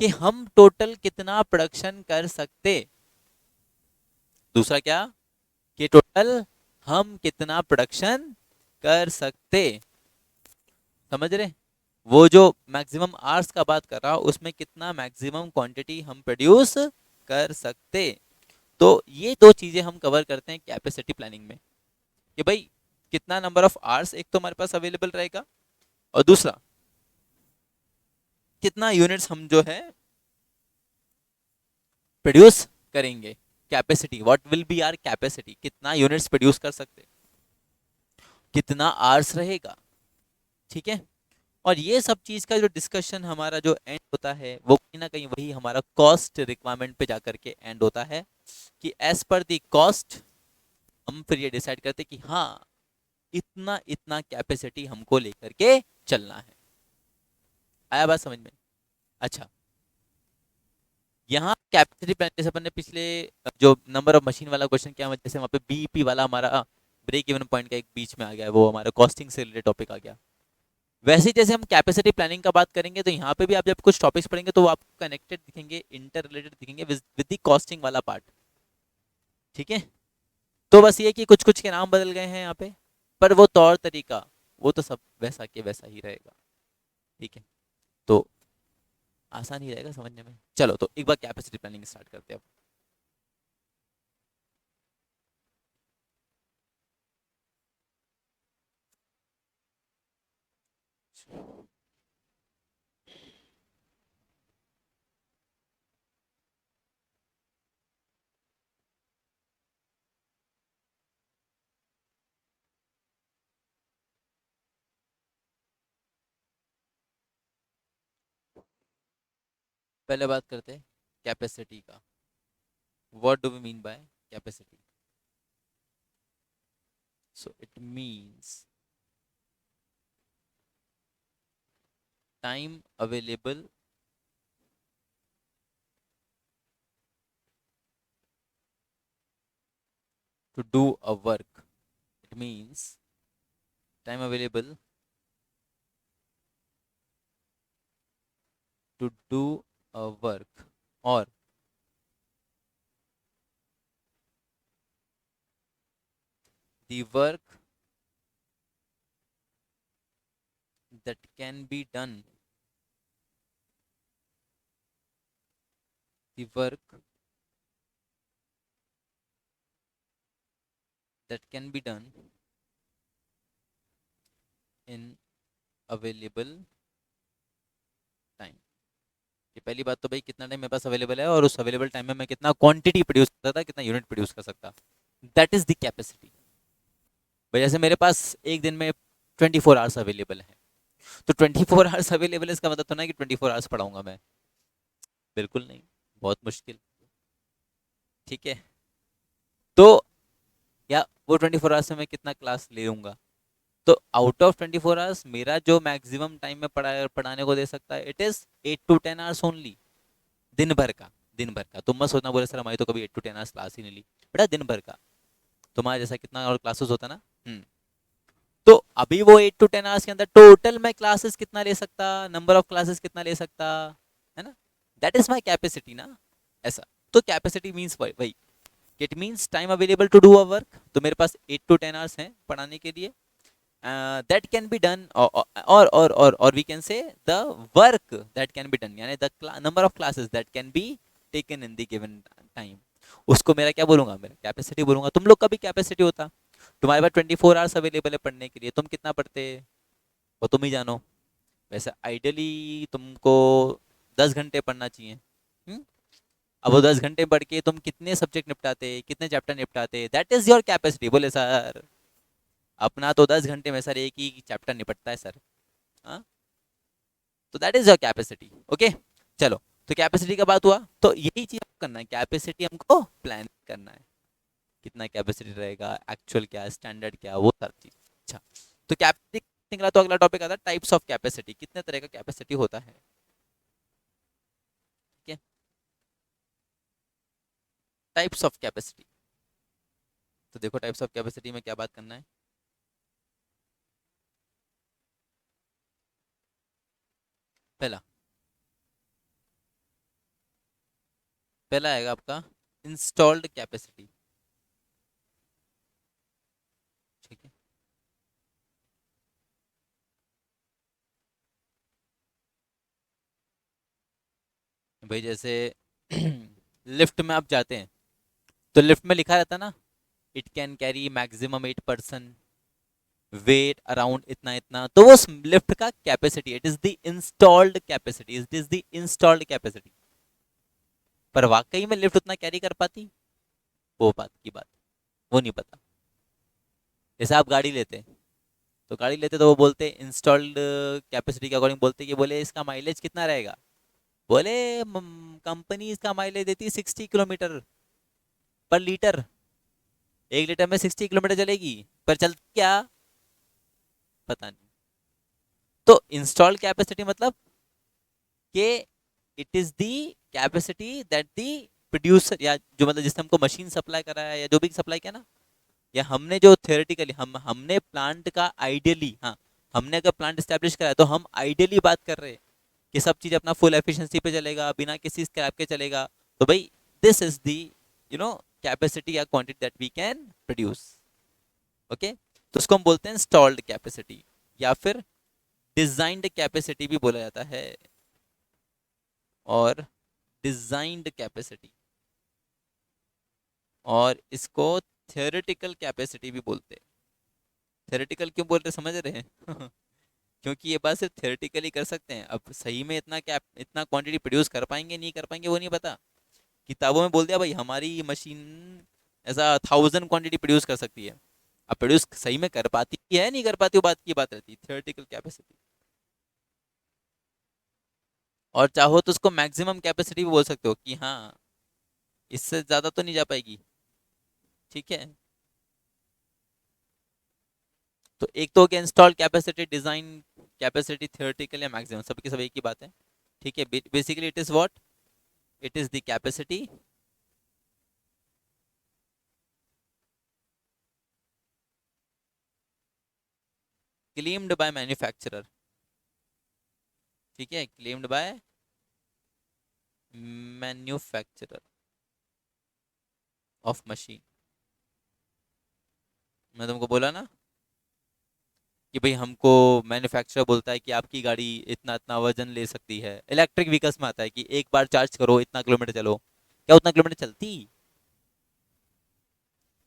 कि हम टोटल कितना प्रोडक्शन कर सकते। दूसरा क्या, कि टोटल हम कितना प्रोडक्शन कर सकते। समझ रहे, वो जो मैक्सिमम आवर्स का बात कर रहा हूं, उसमें कितना मैक्सिमम क्वांटिटी हम प्रोड्यूस कर सकते। तो ये दो चीजें हम कवर करते हैं कैपेसिटी प्लानिंग में, कि भाई कितना नंबर ऑफ आवर्स एक तो हमारे पास अवेलेबल रहेगा, और दूसरा कितना यूनिट्स हम जो है प्रोड्यूस करेंगे। Capacity, what will be our capacity, कितना यूनिट्स प्रोड्यूस कर सकते, कितना आवर्स रहेगा। ठीक है, और ये सब चीज का जो डिस्कशन हमारा जो एंड होता है, वो कहीं ना कहीं वही हमारा कॉस्ट रिक्वायरमेंट पे जाकर के एंड होता है, कि एज पर द कॉस्ट हम फिर ये डिसाइड करते कि हाँ इतना इतना कैपेसिटी हमको लेकर के चलना है। आया बात समझ में? अच्छा, यहाँ कैपेसिटी प्लान जैसे अपन ने पिछले जो नंबर ऑफ मशीन वाला क्वेश्चन किया, जैसे वहाँ पे बीईपी वाला हमारा ब्रेक इवन पॉइंट का एक बीच में आ गया है, वो हमारा कॉस्टिंग से रिलेटेड टॉपिक आ गया। वैसे ही जैसे हम कैपेसिटी प्लानिंग का बात करेंगे, तो यहाँ पे भी आप जब कुछ टॉपिक्स पढ़ेंगे तो वो आपको कनेक्टेड दिखेंगे, इंटर रिलेटेड दिखेंगे विद द कॉस्टिंग वाला पार्ट। ठीक है, तो बस ये कि कुछ कुछ के नाम बदल गए हैं यहाँ पे, पर वो तौर तरीका वो तो सब वैसा के वैसा ही रहेगा। ठीक है, तो आसान ही रहेगा समझने में। चलो तो एक बार कैपेसिटी प्लानिंग स्टार्ट करते हैं अब। पहले बात करते हैं कैपेसिटी का। What do we mean by capacity? So it means time available to do a work. It means time available to do a work, or the work that can be done, the work that can be done in available time. ये पहली बात तो भाई, कितना time मेरे पास available है और उस अवेलेबल टाइम में मैं कितना क्वांटिटी प्रोड्यूस कर सकता, कितना यूनिट प्रोड्यूस कर सकता, दैट इज द कैपेसिटी। भाई जैसे मेरे पास एक दिन में 24 आवर्स अवेलेबल है, तो 24 आवर्स अवेलेबल है, इसका मतलब तो ना कि 24 आवर्स पढ़ाऊंगा मैं, बिल्कुल नहीं, बहुत मुश्किल। ठीक है, तो या वो 24 आवर्स में मैं कितना क्लास ले लूंगा, तो आउट ऑफ 24 आवर्स मेरा जो मैक्सिमम टाइम में पढ़ाने को दे सकता है, it is 8 to 10 hours only, दिन भर का। दिन भर का। तुम मत सोचना बोले सर हमारी तो कभी 8 to 10 आवर्स क्लास ही नहीं ली, बेटा दिन भर का। तुम्हारा जैसा कितना और क्लासेस होता ना। तो अभी वो 8 to 10 आवर्स के अंदर टोटल मैं क्लासेस कितना ले सकता, नंबर ऑफ क्लासेस कितना ले सकता, है ना। दैट इज माई कैपेसिटी ना, ऐसा। तो कैपेसिटी मीन्स वही, it means time available to do a work. तो मेरे पास 8 to 10 आवर्स हैं पढ़ाने के लिए। दैट कैन बी डन, और we can say the work that can be done, यानी the number of classes that can be taken in the given time, उसको मेरा क्या बोलूंगा, मेरा कैपेसिटी बोलूंगा। तुम लोग का भी कैपेसिटी होता, तुम्हारे पास 24 आवर्स अवेलेबल है पढ़ने के लिए, तुम कितना पढ़ते वो तुम ही जानो। वैसे आइडियली तुमको 10 घंटे पढ़ना चाहिए। हम्म? अब वो 10 घंटे पढ़ के तुम कितने सब्जेक्ट निपटाते, कितने चैप्टर निपटाते, दैट इज योर कैपेसिटी। बोले सर अपना तो 10 घंटे में सर एक ही चैप्टर निपटता है सर। हाँ, तो that is your capacity. Okay, चलो। तो कैपेसिटी का बात हुआ, तो यही चीज करना है, कैपेसिटी हमको प्लान करना है, कितना कैपेसिटी रहेगा, एक्चुअल क्या है, स्टैंडर्ड क्या है, वो सारी चीज। अच्छा, तो कैपेसिटी निकला, तो अगला टॉपिक आता है टाइप्स ऑफ कैपेसिटी, कितने तरह का कैपेसिटी होता है। ठीक है, टाइप्स ऑफ कैपेसिटी। तो देखो टाइप्स ऑफ कैपेसिटी में क्या बात करना है। पहला पहला आएगा आपका इंस्टॉल्ड कैपेसिटी। ठीक है, भाई जैसे लिफ्ट में आप जाते हैं, तो लिफ्ट में लिखा रहता है ना, it can carry maximum 8 person, weight around इतना इतना, तो वो लिफ्ट का capacity, it is the installed capacity, it is the installed capacity. पर वाकई में लिफ्ट उतना कैरी कर पाती, वो बात की बात, वो नहीं पता। जैसे आप गाड़ी लेते हैं, तो गाड़ी लेते तो वो बोलते इंस्टॉल्ड कैपेसिटी के अकॉर्डिंग बोलते कि बोले इसका माइलेज कितना रहेगा, बोले कंपनी इसका माइलेज देती है 60 किलोमीटर पर लीटर, 1 लीटर में 60 किलोमीटर चलेगी, पर चलती क्या पता नहीं। तो इंस्टॉल्ड कैपेसिटी मतलब कि it is the capacity that the producer, या जो मतलब जिसने हमको मशीन सप्लाई करा है या जो भी सप्लाई किया ना, या हमने जो थियोरेटिकली हमने प्लांट का आइडियली, हाँ, हमने अगर प्लांट स्टैब्लिश करा है तो हम आइडियली बात कर रहे हैं कि सब चीज अपना फुल एफिशिएंसी पे चलेगा, बिना किसी स्क्रैप के चलेगा। तो भाई this is the you know capacity या quantity that we can produce. Okay, तो उसको हम बोलते हैं इंस्टॉल्ड कैपेसिटी, या फिर डिजाइंड कैपेसिटी भी बोला जाता है, और डिजाइंड कैपेसिटी, और इसको थियोरेटिकल कैपेसिटी भी बोलते हैं। थियोरेटिकल क्यों बोलते हैं, समझ रहे हैं क्योंकि ये बात सिर्फ थियोरेटिकली कर सकते हैं, अब सही में इतना कैप इतना क्वांटिटी प्रोड्यूस कर पाएंगे नहीं कर पाएंगे वो नहीं पता। किताबों में बोल दिया भाई हमारी मशीन ऐसा 1000 क्वांटिटी प्रोड्यूस कर सकती है, अब प्रोड्यूस सही में कर पाती है नहीं कर पाती, वो बात की बात रहती है, थियोरेटिकल कैपेसिटी। और चाहो तो उसको मैक्सिमम कैपेसिटी भी बोल सकते हो कि हाँ इससे ज्यादा तो नहीं जा पाएगी। ठीक है, तो एक तो हो गया install capacity, design capacity, theoretical या मैक्सिमम, सबकी सब एक ही बात है। ठीक है, basically it is what, it is the capacity claimed by manufacturer. ठीक है, claimed by manufacturer of machine. मैं तुमको बोला ना कि भाई हमको मैन्युफैक्चरर बोलता है कि आपकी गाड़ी इतना इतना वजन ले सकती है, इलेक्ट्रिक व्हीकल्स में आता है कि एक बार चार्ज करो इतना किलोमीटर चलो, क्या उतना किलोमीटर चलती,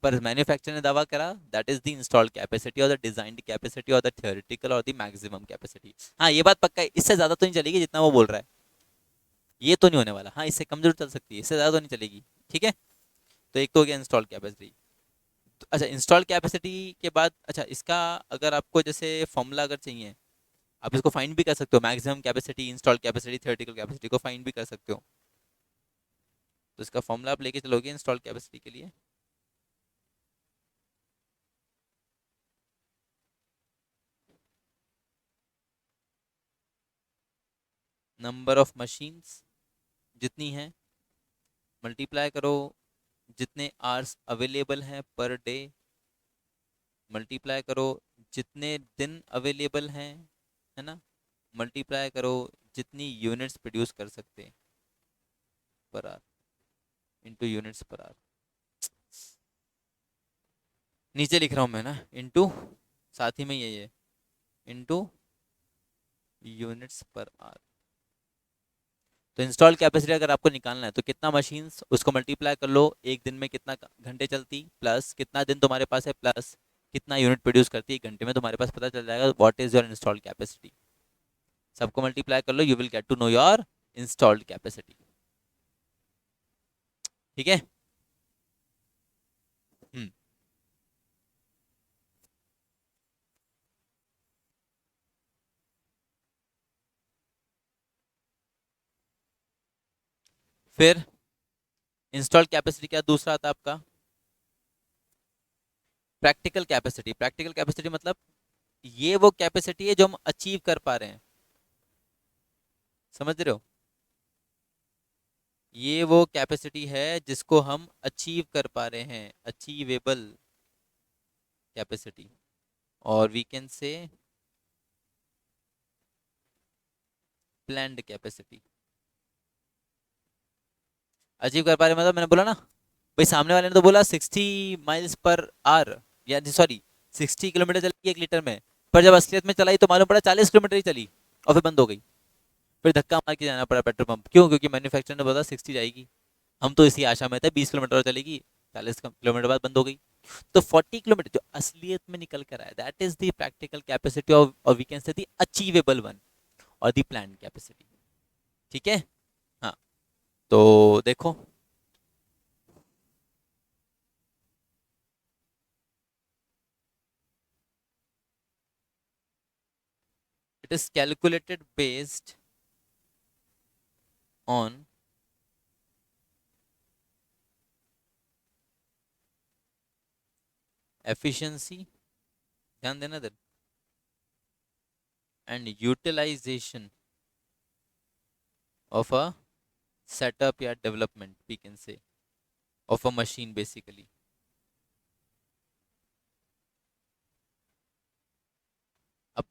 पर मैन्युफैक्चरर ने दावा करा that is the installed capacity और द डिजाइंड कैपेसिटी और द थियोरेटिकल और द मैक्सिमम कैपेसिटी। हाँ ये बात पक्का है, इससे ज्यादा तो नहीं चलेगी जितना वो बोल रहा है, ये तो नहीं होने वाला। हाँ इससे कम जरूर चल सकती है, इससे ज्यादा तो नहीं चलेगी। ठीक है, तो एक तो हो गया इंस्टॉल कैपेसिटी। अच्छा, इंस्टॉल कैपेसिटी के बाद, अच्छा इसका अगर आपको जैसे फॉर्मूला अगर चाहिए, आप इसको फाइंड भी कर सकते हो, maximum capacity, install capacity, theoretical capacity को फाइंड भी कर सकते हो। तो इसका फॉर्मूला आप लेके चलोगे इंस्टॉल कैपेसिटी के लिए, नंबर ऑफ मशीन्स जितनी है मल्टीप्लाई करो जितने आवर्स अवेलेबल हैं पर डे, मल्टीप्लाई करो जितने दिन अवेलेबल हैं, है ना, मल्टीप्लाई करो जितनी यूनिट्स प्रोड्यूस कर सकते हैं per hour into units per hour. नीचे लिख रहा हूँ मैं ना, इंटू, साथ ही में यही है, इंटू यूनिट्स पर आवर। तो इंस्टॉल कैपेसिटी अगर आपको निकालना है तो कितना मशीन्स, उसको मल्टीप्लाई कर लो, एक दिन में कितना घंटे चलती, प्लस कितना दिन तुम्हारे पास है, प्लस कितना यूनिट प्रोड्यूस करती है एक घंटे में, तुम्हारे पास पता चल जाएगा what is your installed capacity. सबको मल्टीप्लाई कर लो, you will get to know your installed capacity. ठीक है। हम्म। फिर इंस्टॉल्ड कैपेसिटी क्या दूसरा आता है आपका, प्रैक्टिकल कैपेसिटी। प्रैक्टिकल कैपेसिटी मतलब ये वो कैपेसिटी है जो हम अचीव कर पा रहे हैं, समझ रहे हो, ये वो कैपेसिटी है जिसको हम अचीव कर पा रहे हैं, अचीवेबल कैपेसिटी, और we can say planned capacity. Achieve कर पा रहे मतलब मैंने बोला ना भाई, सामने वाले ने तो बोला 60 माइल्स पर आवर, या सॉरी 60 किलोमीटर चलेगी 1 लीटर में, पर जब असलियत में चलाई तो मालूम पड़ा 40 किलोमीटर ही चली और फिर बंद हो गई। फिर धक्का मार के जाना पड़ा पेट्रोल पंप, क्यों, क्योंकि मैन्युफैक्चरर ने बोला 60 जाएगी, हम तो इसी आशा में थे 20 किलोमीटर और चलेगी, 40 किलोमीटर बाद बंद हो गई। तो 40 किलोमीटर जो असलियत में निकल कर आया, that is the practical capacity of, और we can say the achievable one, और द प्लान कैपेसिटी। ठीक है। हाँ, तो देखो, it is calculated based on efficiency, ध्यान देना इधर, and utilization of a setup या development, we can say, of a machine basically. अब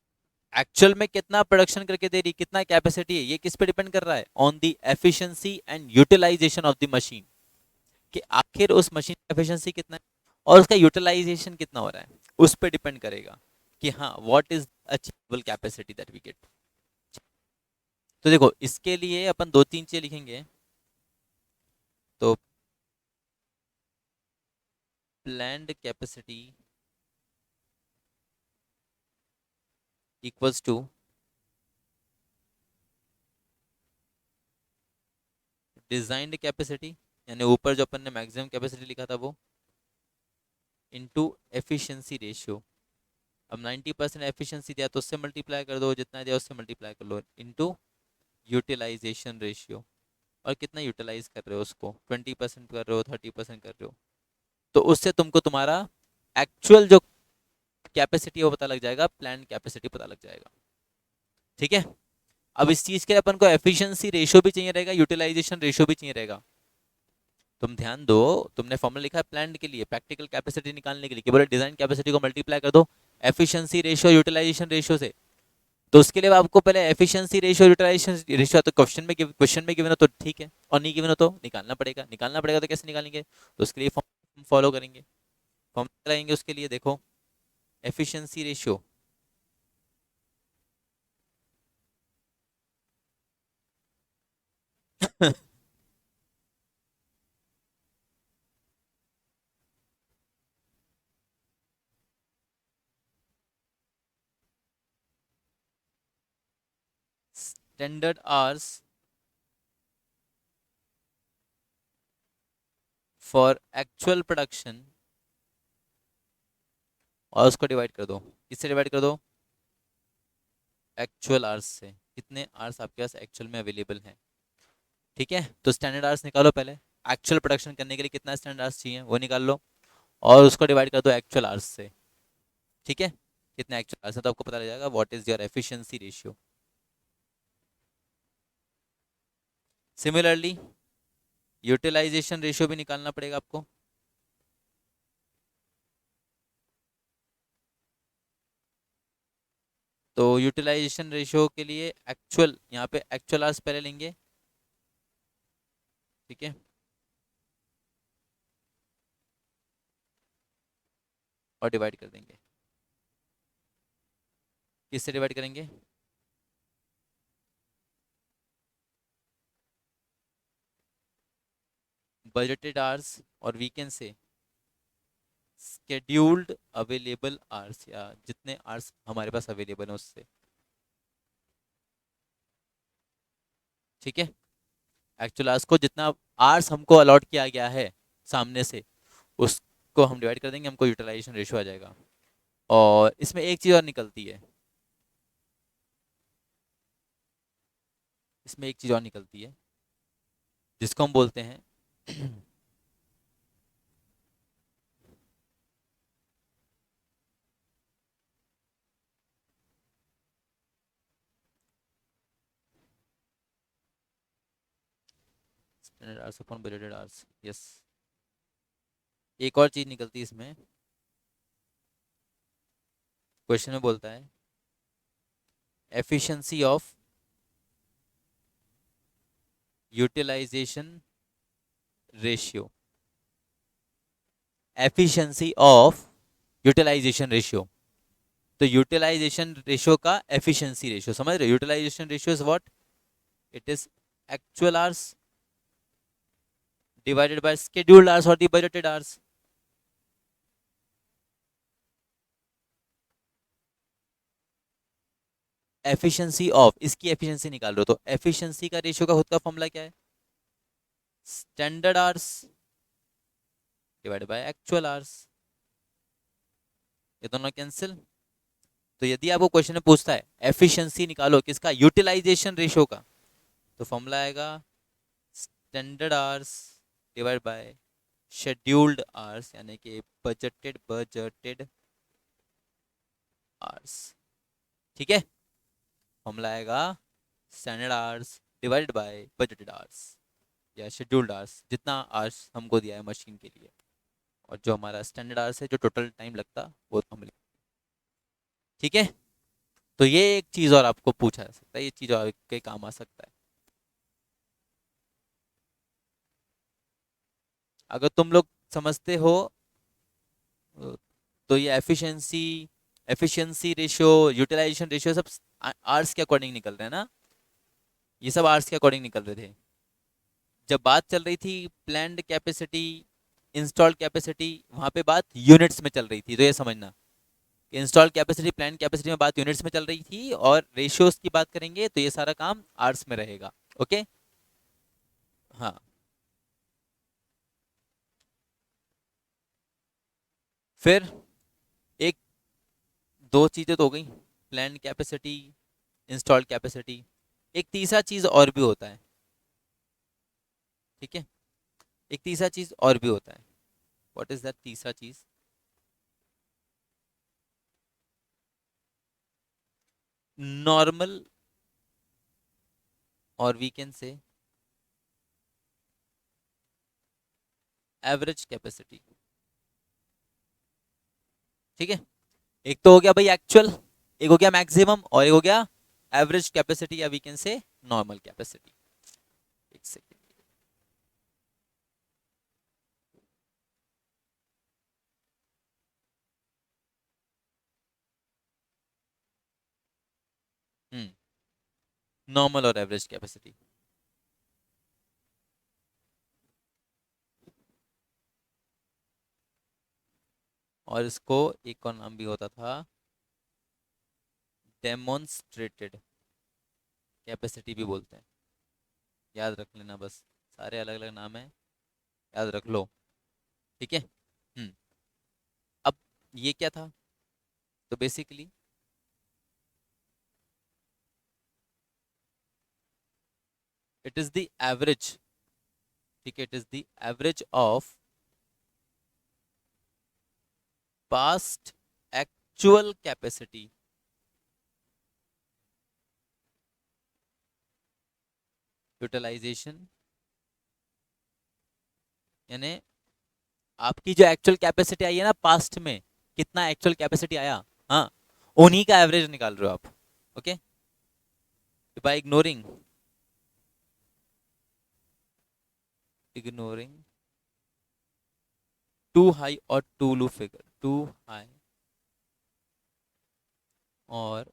एक्चुअल में कितना प्रोडक्शन करके दे रही, कितना कैपेसिटी है, ये किस पे डिपेंड कर रहा है, on the efficiency and utilization of the machine, कि आखिर उस मशीन का एफिशिएंसी कितना है और उसका यूटिलाइजेशन कितना हो रहा है, उस पर डिपेंड करेगा कि हाँ what is achievable capacity that we get. तो देखो इसके लिए अपन दो तीन चीजें लिखेंगे, तो planned capacity equals to designed capacity, यानी ऊपर जो अपन ने मैक्सिमम कैपेसिटी लिखा था वो, इनटू एफिशिएंसी रेशियो। अब 90% एफिशिएंसी दिया तो उससे मल्टीप्लाई कर दो, जितना दिया उससे मल्टीप्लाई कर लो, इनटू यूटिलाइजेशन रेशियो, और कितना यूटिलाइज कर रहे हो उसको, 20% कर रहे हो, 30% कर रहे हो, तो उससे तुमको तुम्हारा एक्चुअल जो कैपेसिटी है वो पता लग जाएगा, प्लान कैपेसिटी पता लग जाएगा। ठीक है। अब इस चीज के लिए अपन को एफिशिएंसी रेशियो भी चाहिए रहेगा, यूटिलाइजेशन रेशियो भी चाहिए रहेगा। तुम ध्यान दो, तुमने फॉर्मूला लिखा है प्लान के लिए, प्रैक्टिकल कैपेसिटी निकालने के लिए, केवल डिजाइन कैपेसिटी को मल्टीप्लाई कर दो एफिशिएंसी रेशियो यूटिलाइजेशन रेशियो से। तो उसके लिए आपको पहले एफिशिएंसी रेशियो यूटिलाइजेशन रेशियो, तो क्वेश्चन में गिवन हो तो ठीक है, और नहीं गिवन हो तो निकालना पड़ेगा। निकालना पड़ेगा तो कैसे निकालेंगे, तो उसके लिए फॉर्म फॉलो करेंगे, फॉर्म लगाएंगे उसके लिए, देखो efficiency ratio standard hours for actual production, और उसको डिवाइड कर दो, किससे डिवाइड कर दो, एक्चुअल आवर्स से, कितने आवर्स आपके पास एक्चुअल में अवेलेबल हैं। ठीक है, तो स्टैंडर्ड आवर्स निकालो पहले, एक्चुअल प्रोडक्शन करने के लिए कितना स्टैंडर्ड आवर्स चाहिए वो निकाल लो, और उसको डिवाइड कर दो एक्चुअल आवर्स से। ठीक है, कितने एक्चुअल आवर्स है तो आपको पता लग जाएगा what is your efficiency ratio. Similarly utilization ratio भी निकालना पड़ेगा आपको। तो यूटिलाइजेशन रेशियो के लिए एक्चुअल, यहाँ पे एक्चुअल आवर्स पहले लेंगे, ठीक है, और डिवाइड कर देंगे। किससे डिवाइड करेंगे? बजटेड आवर्स और वीकेंड से स्केड्यूल्ड अवेलेबल आवर्स, या जितने आवर्स हमारे पास अवेलेबल है उससे, ठीक है। एक्चुअल आवर्स को, जितना आवर्स हमको अलॉट किया गया है सामने से, उसको हम डिवाइड कर देंगे, हमको यूटिलाइजेशन रेशियो आ जाएगा। और इसमें एक चीज़ और निकलती है, इसमें एक चीज़ और निकलती है जिसको हम बोलते हैं standard hours upon budgeted hours, yes. एक और चीज़ निकलती है इसमें, क्वेश्चन में बोलता है efficiency of utilization ratio, efficiency of utilization ratio. तो यूटिलाइजेशन रेशियो का एफिशिएंसी रेशियो समझ रहे हो? Utilization ratio is what? It is actual hours divided by scheduled hours और the budgeted hours. Efficiency of, इसकी एफिशिएंसी निकाल रहे हो, तो एफिशिएंसी का रेशियो का खुद का फॉर्मूला क्या है? Standard hours divided by actual hours. ये दोनों कैंसिल। तो यदि आपको क्वेश्चन में पूछता है एफिशिएंसी निकालो किसका? यूटिलाइजेशन रेशियो का, तो फॉर्मूला आएगा standard hours divide by scheduled hours, यानी कि बजटेड आवर्स, ठीक है। फॉर्मूला आएगा standard hours divided bye budgeted hours, या शेड्यूल्ड आवर्स, जितना आवर्स हमको दिया है मशीन के लिए, और जो हमारा स्टैंडर्ड आवर्स है, जो टोटल टाइम लगता, वो हम लिख, ठीक है। तो ये एक चीज़ और आपको पूछा जा सकता है, ये चीज़ और के काम आ सकता है। अगर तुम लोग समझते हो तो ये एफिशिएंसी रेशियो, यूटिलाइजेशन रेशियो सब आवर्स के अकॉर्डिंग निकल रहे हैं ना, ये सब आवर्स के अकॉर्डिंग निकल रहे थे। जब बात चल रही थी प्लान्ड कैपेसिटी, इंस्टॉल्ड कैपेसिटी, वहां पे बात यूनिट्स में चल रही थी, तो ये समझना कि इंस्टॉल कैपेसिटी प्लान कैपेसिटी में बात यूनिट्स में चल रही थी, और रेशियोज की बात करेंगे तो ये सारा काम आवर्स में रहेगा। ओके, हाँ। फिर एक दो चीज़ें तो हो गई, प्लान कैपेसिटी, इंस्टॉल्ड कैपेसिटी। एक तीसरा चीज़ और भी होता है, ठीक है, एक तीसरा चीज़ और भी होता है। व्हाट इज दैट तीसरा चीज़? नॉर्मल, और वीकेंड से एवरेज कैपेसिटी, ठीक है। एक तो हो गया भाई एक्चुअल, एक हो गया मैक्सिमम, और एक हो गया एवरेज कैपेसिटी, या वीकेंड से नॉर्मल कैपेसिटी। एक सेकेंड। नॉर्मल और एवरेज कैपेसिटी। और इसको एक और नाम भी होता था, डेमोन्स्ट्रेटेड कैपेसिटी भी बोलते हैं। याद रख लेना बस, सारे अलग अलग नाम है, याद रख लो, ठीक है। अब ये क्या था? तो basically it is the average, ठीक है, it is the average of past actual capacity utilization यानी आपकी जो एक्चुअल कैपेसिटी आई है ना पास्ट में, कितना एक्चुअल कैपेसिटी आया, हाँ, उन्हीं का एवरेज निकाल रहे हो आप। Okay, by ignoring too high और too low figure, too high और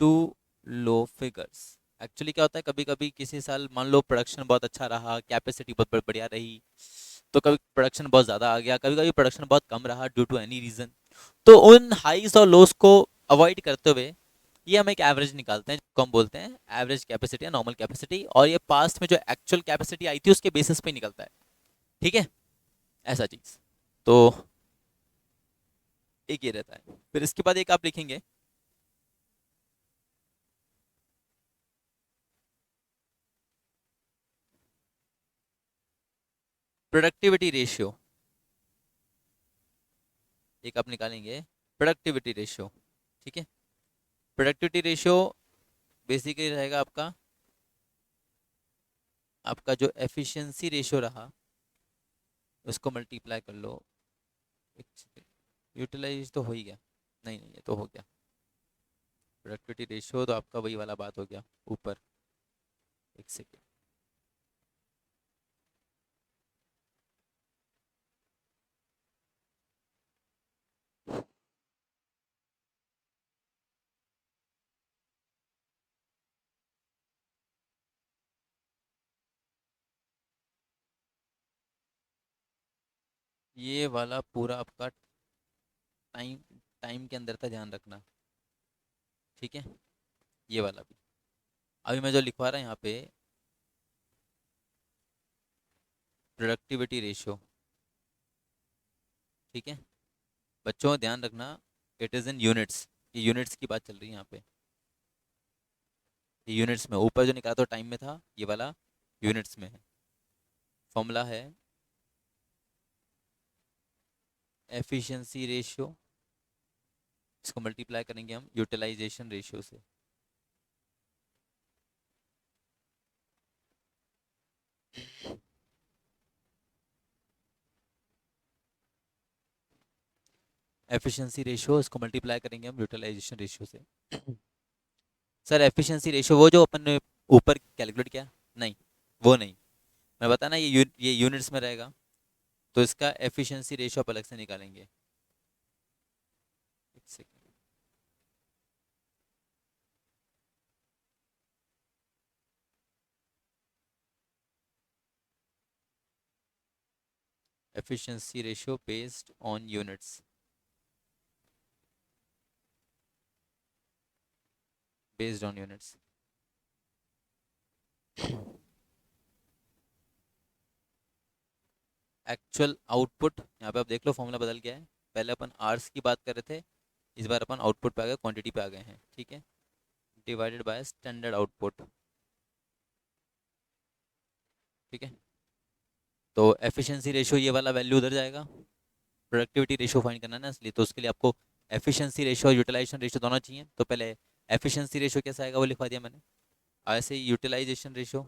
टू लो फिगर्स। एक्चुअली क्या होता है, कभी कभी किसी साल मान लो प्रोडक्शन बहुत अच्छा रहा, कैपेसिटी बहुत बढ़िया रही, तो कभी प्रोडक्शन बहुत ज़्यादा आ गया, कभी कभी प्रोडक्शन बहुत कम रहा ड्यू टू एनी रीज़न। तो उन हाइज और लोस को अवॉइड करते हुए ये हम एक एवरेज निकालते हैं, जिसको हम बोलते हैं एवरेज कैपेसिटी या नॉर्मल कैपेसिटी, और ये पास्ट में जो एक्चुअल कैपेसिटी आई थी उसके बेसिस पे निकलता है। ठीक है, ऐसा चीज़। तो एक ये रहता है, फिर इसके बाद एक आप लिखेंगे प्रोडक्टिविटी रेशियो। एक आप निकालेंगे प्रोडक्टिविटी रेशियो। ठीक है, प्रोडक्टिविटी रेशियो बेसिकली रहेगा आपका, आपका जो एफिशिएंसी रेशियो रहा उसको मल्टीप्लाई कर लो। यूटिलाइज तो हो ही गया, नहीं नहीं ये तो हो गया, प्रोडक्टिविटी रेशियो तो आपका वही वाला बात हो गया ऊपर। एक सेकेंड, ये वाला पूरा आपका टाइम, टाइम के अंदर था, ध्यान रखना। ठीक है, ये वाला भी अभी मैं जो लिखवा रहा हूँ यहाँ पे, प्रोडक्टिविटी रेशियो। ठीक है बच्चों, ध्यान रखना, इट इज़ इन यूनिट्स, ये यूनिट्स की बात चल रही है यहाँ पे। ये यूनिट्स में ऊपर जो निकाला तो टाइम में था, ये वाला यूनिट्स में है। फॉर्मूला है एफिशिएंसी रेशियो, इसको मल्टीप्लाई करेंगे हम यूटिलाइजेशन रेशियो से। एफिशिएंसी रेशियो, इसको मल्टीप्लाई करेंगे हम यूटिलाइजेशन रेशियो से। सर एफिशिएंसी रेशियो वो जो अपन ने ऊपर कैलकुलेट किया, नहीं वो नहीं, मैं बताना ये यूनिट्स में रहेगा, तो इसका एफिशिएंसी रेशियो आप अलग से निकालेंगे। एक second, efficiency ratio based on units, based on units. Actual output, यहाँ पे आप देख लो फॉर्मूला बदल गया है, पहले अपन आर्स की बात कर रहे थे, इस बार अपन आउटपुट पे आ गए, क्वांटिटी पे आ गए हैं। ठीक है, डिवाइडेड बाय स्टैंडर्ड आउटपुट। ठीक है, तो एफिशिएंसी रेशियो ये वाला वैल्यू उधर जाएगा, प्रोडक्टिविटी रेशियो फाइंड करना है ना, इसलिए तो उसके लिए आपको एफिशिएंसी रेशियो और यूटिलाइजेशन रेशियो दोनों चाहिए। तो पहले एफिशिएंसी रेशियो कैसा आएगा वो लिखवा दिया मैंने, ऐसे यूटिलाइजेशन रेशियो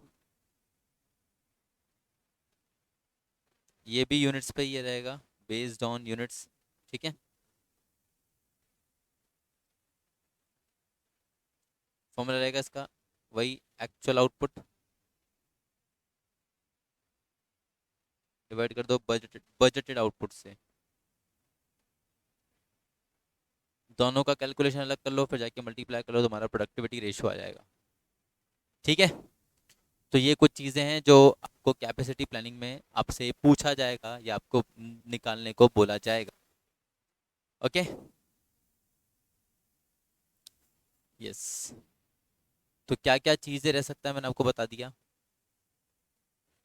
ये भी यूनिट्स पे ही रहेगा, बेस्ड ऑन यूनिट्स। ठीक है, फॉर्मूला रहेगा इसका वही, एक्चुअल आउटपुट डिवाइड कर दो बजटेड आउटपुट से। दोनों का कैलकुलेशन अलग कर लो, फिर जाके मल्टीप्लाई कर लो, तो हमारा प्रोडक्टिविटी रेशियो आ जाएगा। ठीक है, तो ये कुछ चीज़ें हैं जो आपको कैपेसिटी प्लानिंग में आपसे पूछा जाएगा या आपको निकालने को बोला जाएगा। Okay, yes. तो क्या क्या चीज़ें रह सकता है मैंने आपको बता दिया।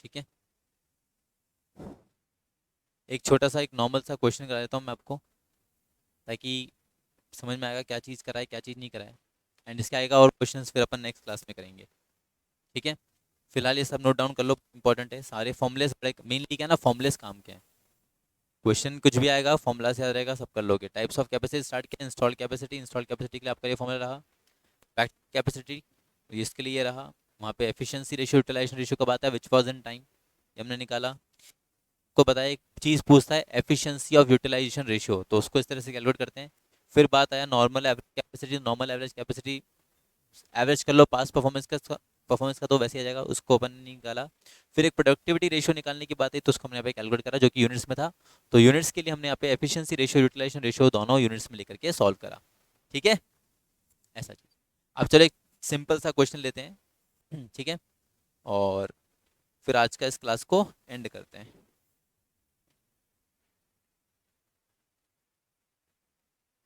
ठीक है, एक छोटा सा एक नॉर्मल सा क्वेश्चन करा देता हूँ मैं आपको, ताकि समझ में आएगा क्या चीज़ कराए क्या चीज़ नहीं कराए, एंड इसके आएगा और क्वेश्चंस फिर अपन नेक्स्ट क्लास में करेंगे। ठीक है, फिलहाल ये सब नोट डाउन कर लो, इंपॉर्टेंट है सारे फॉर्मुलेस, मेनली क्या है ना, फॉर्मुलेस काम के हैं। क्वेश्चन कुछ भी आएगा फॉर्मुला से याद रहेगा, सब कर लोगे। टाइप्स ऑफ कैपेसिटी स्टार्ट किया, इंस्टॉल कैपेसिटी के लिए आपका ये फॉर्मुला रहा, पैक्ड कैपेसिटी इसके लिए ये रहा, वहाँ पे एफिशिएंसी रेशियो यूटिलाइजेशन रेशियो कब आता है, विच वाज इन टाइम, ये हमने निकाला। को पता है एक चीज़ पूछता है एफिशिएंसी ऑफ यूटिलाइजेशन रेशियो, तो उसको इस तरह से कैलकुलेट करते हैं। फिर बात आया normal average capacity, normal average capacity average कर लो पास परफॉर्मेंस का तो वैसे ही आ जाएगा, उसको अपन ने निकाला। फिर एक प्रोडक्टिविटी रेशियो निकालने की बात है, तो उसको हमने यहाँ पे कैलकुलेट करा जो कि यूनिट्स में था। तो यूनिट्स के लिए हमने यहाँ पे एफिशिएंसी रेशियो यूटिलाइजेशन रेशियो दोनों यूनिट्स में लेकर के सॉल्व करा। ठीक है, ऐसा चीज। अब चलो एक सिंपल सा क्वेश्चन लेते हैं, ठीक है, और फिर आज का इस क्लास को एंड करते हैं।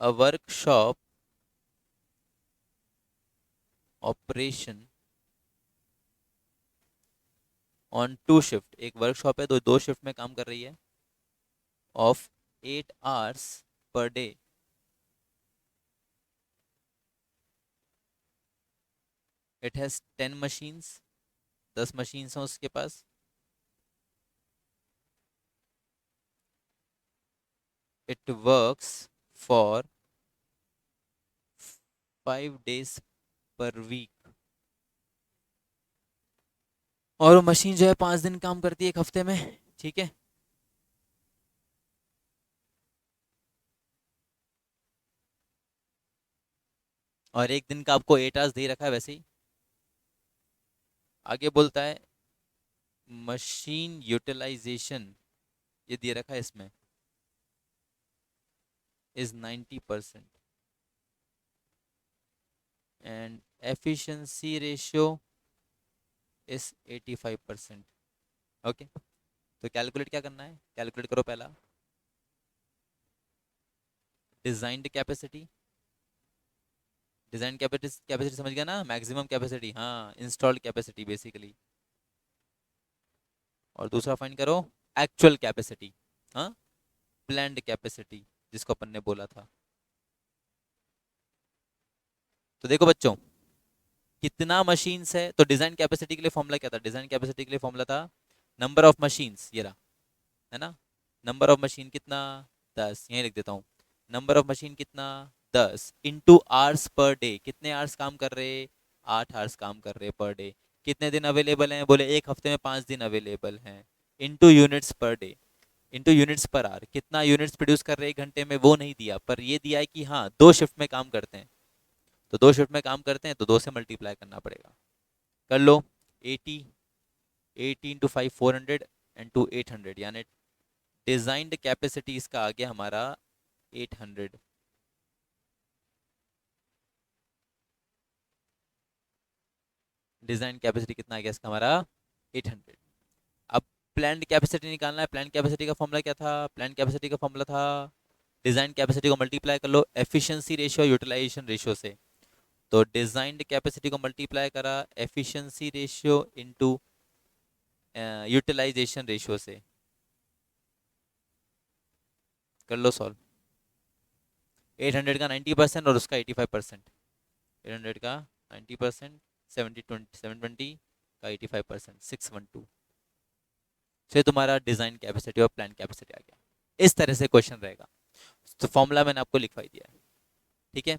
A workshop operation on two shift, एक वर्कशॉप है तो दो शिफ्ट में काम कर रही है, of 8 hours per day. It has 10 machines, 10 machines हैं उसके पास। It works for 5 days per week, और वो मशीन जो है 5 दिन काम करती है एक हफ्ते में। ठीक है, और एक दिन का आपको 8 hours दे रखा है वैसे ही। आगे बोलता है मशीन यूटिलाइजेशन, ये दे रखा है इसमें, is 90% and efficiency ratio is 85%। Okay, तो कैलकुलेट क्या करना है, कैलकुलेट करो पहला designed capacity. Design capacity, capacity समझ गया ना, मैक्सिमम कैपेसिटी, हाँ इंस्टॉल्ड कैपेसिटी बेसिकली। और दूसरा फाइंड करो एक्चुअल कैपेसिटी, हाँ प्लान्ड कैपेसिटी जिसको अपन ने बोला था। तो देखो बच्चों, कितना मशीन्स है, तो डिजाइन कैपेसिटी के लिए फॉर्मूला क्या था, डिजाइन कैपेसिटी के लिए फॉर्मूला था नंबर ऑफ मशीन्स, ये रहा, है ना। नंबर ऑफ मशीन कितना, 10, यहीं लिख देता हूँ। नंबर ऑफ मशीन कितना, 10 इंटू आवर्स पर डे, कितने आवर्स काम कर रहे, 8 hours काम कर रहे पर डे। कितने दिन अवेलेबल हैं, बोले एक हफ्ते में 5 दिन अवेलेबल हैं। Into units per day, into units per hour, कितना यूनिट्स प्रोड्यूस कर रहे हैं एक घंटे में वो नहीं दिया, पर ये दिया है कि हाँ 2 शिफ्ट में काम करते हैं। तो 2 शिफ्ट में काम करते हैं तो 2 से मल्टीप्लाई करना पड़ेगा। कर लो, 80, 80 × 5 400 एंड टू 800, यानी डिजाइंड कैपेसिटी इसका आ गया हमारा 800। डिजाइन कैपेसिटी कितना आ गया इसका हमारा 800। अब प्लान्ड कैपेसिटी निकालना है। प्लान्ड कैपेसिटी का फॉर्मूला क्या था, प्लान्ड कैपेसिटी का फॉर्मूला था डिजाइन कैपेसिटी को मल्टीप्लाई कर लो एफिशिएंसी रेशियो यूटिलाइजेशन रेशियो से। तो डिजाइंड कैपेसिटी को मल्टीप्लाई करा efficiency ratio into utilization ratio से। कर लो सॉल्व। 800 का 90% और उसका 85%। 800 का 90%, 720 का 85%, 612 से तुम्हारा डिजाइन कैपेसिटी और प्लान कैपेसिटी आ गया। इस तरह से क्वेश्चन रहेगा। तो फॉर्मूला मैंने आपको लिखवाई दिया है, ठीक है।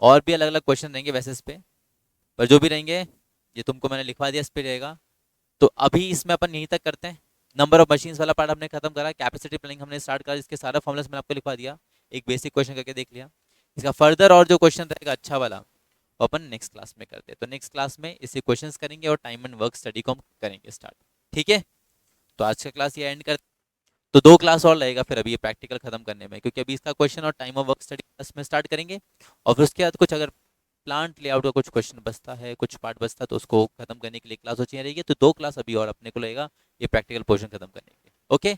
और भी अलग अलग क्वेश्चन रहेंगे वैसे इस पे, पर जो भी रहेंगे ये तुमको मैंने लिखवा दिया, इस पे रहेगा। तो अभी इसमें अपन यहीं तक करते हैं। नंबर ऑफ मशीन्स वाला पार्ट हमने खत्म करा, कैपेसिटी प्लानिंग हमने स्टार्ट करा, इसके सारा फॉर्मुलास मैंने आपको लिखवा दिया, एक बेसिक क्वेश्चन करके देख लिया। इसका फर्दर और जो क्वेश्चन रहेगा अच्छा वाला वो अपन नेक्स्ट क्लास में करते हैं। तो नेक्स्ट क्लास में इसे क्वेश्चंस करेंगे और टाइम एंड वर्क स्टडी को हम करेंगे स्टार्ट, ठीक है। तो आज का क्लास ये एंड कर, तो 2 क्लास और लगेगा फिर अभी ये प्रैक्टिकल खत्म करने में, क्योंकि अभी इसका क्वेश्चन और टाइम ऑफ वर्क स्टडी में स्टार्ट करेंगे। और फिर उसके बाद कुछ अगर प्लांट लेआउट का कुछ क्वेश्चन बचता है, कुछ पार्ट बचता है, तो उसको खत्म करने के लिए क्लास हो चाहिए रहेगी। तो 2 क्लास अभी और अपने को लगेगा ये प्रैक्टिकल पोर्शन खत्म करने के लिए। ओके,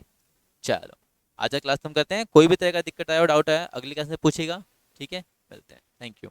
चलो आज का क्लास खत्म करते हैं। कोई भी तरह का दिक्कत आया और डाउट आया अगली क्लास में पूछेगा, ठीक है। मिलते हैं, थैंक यू।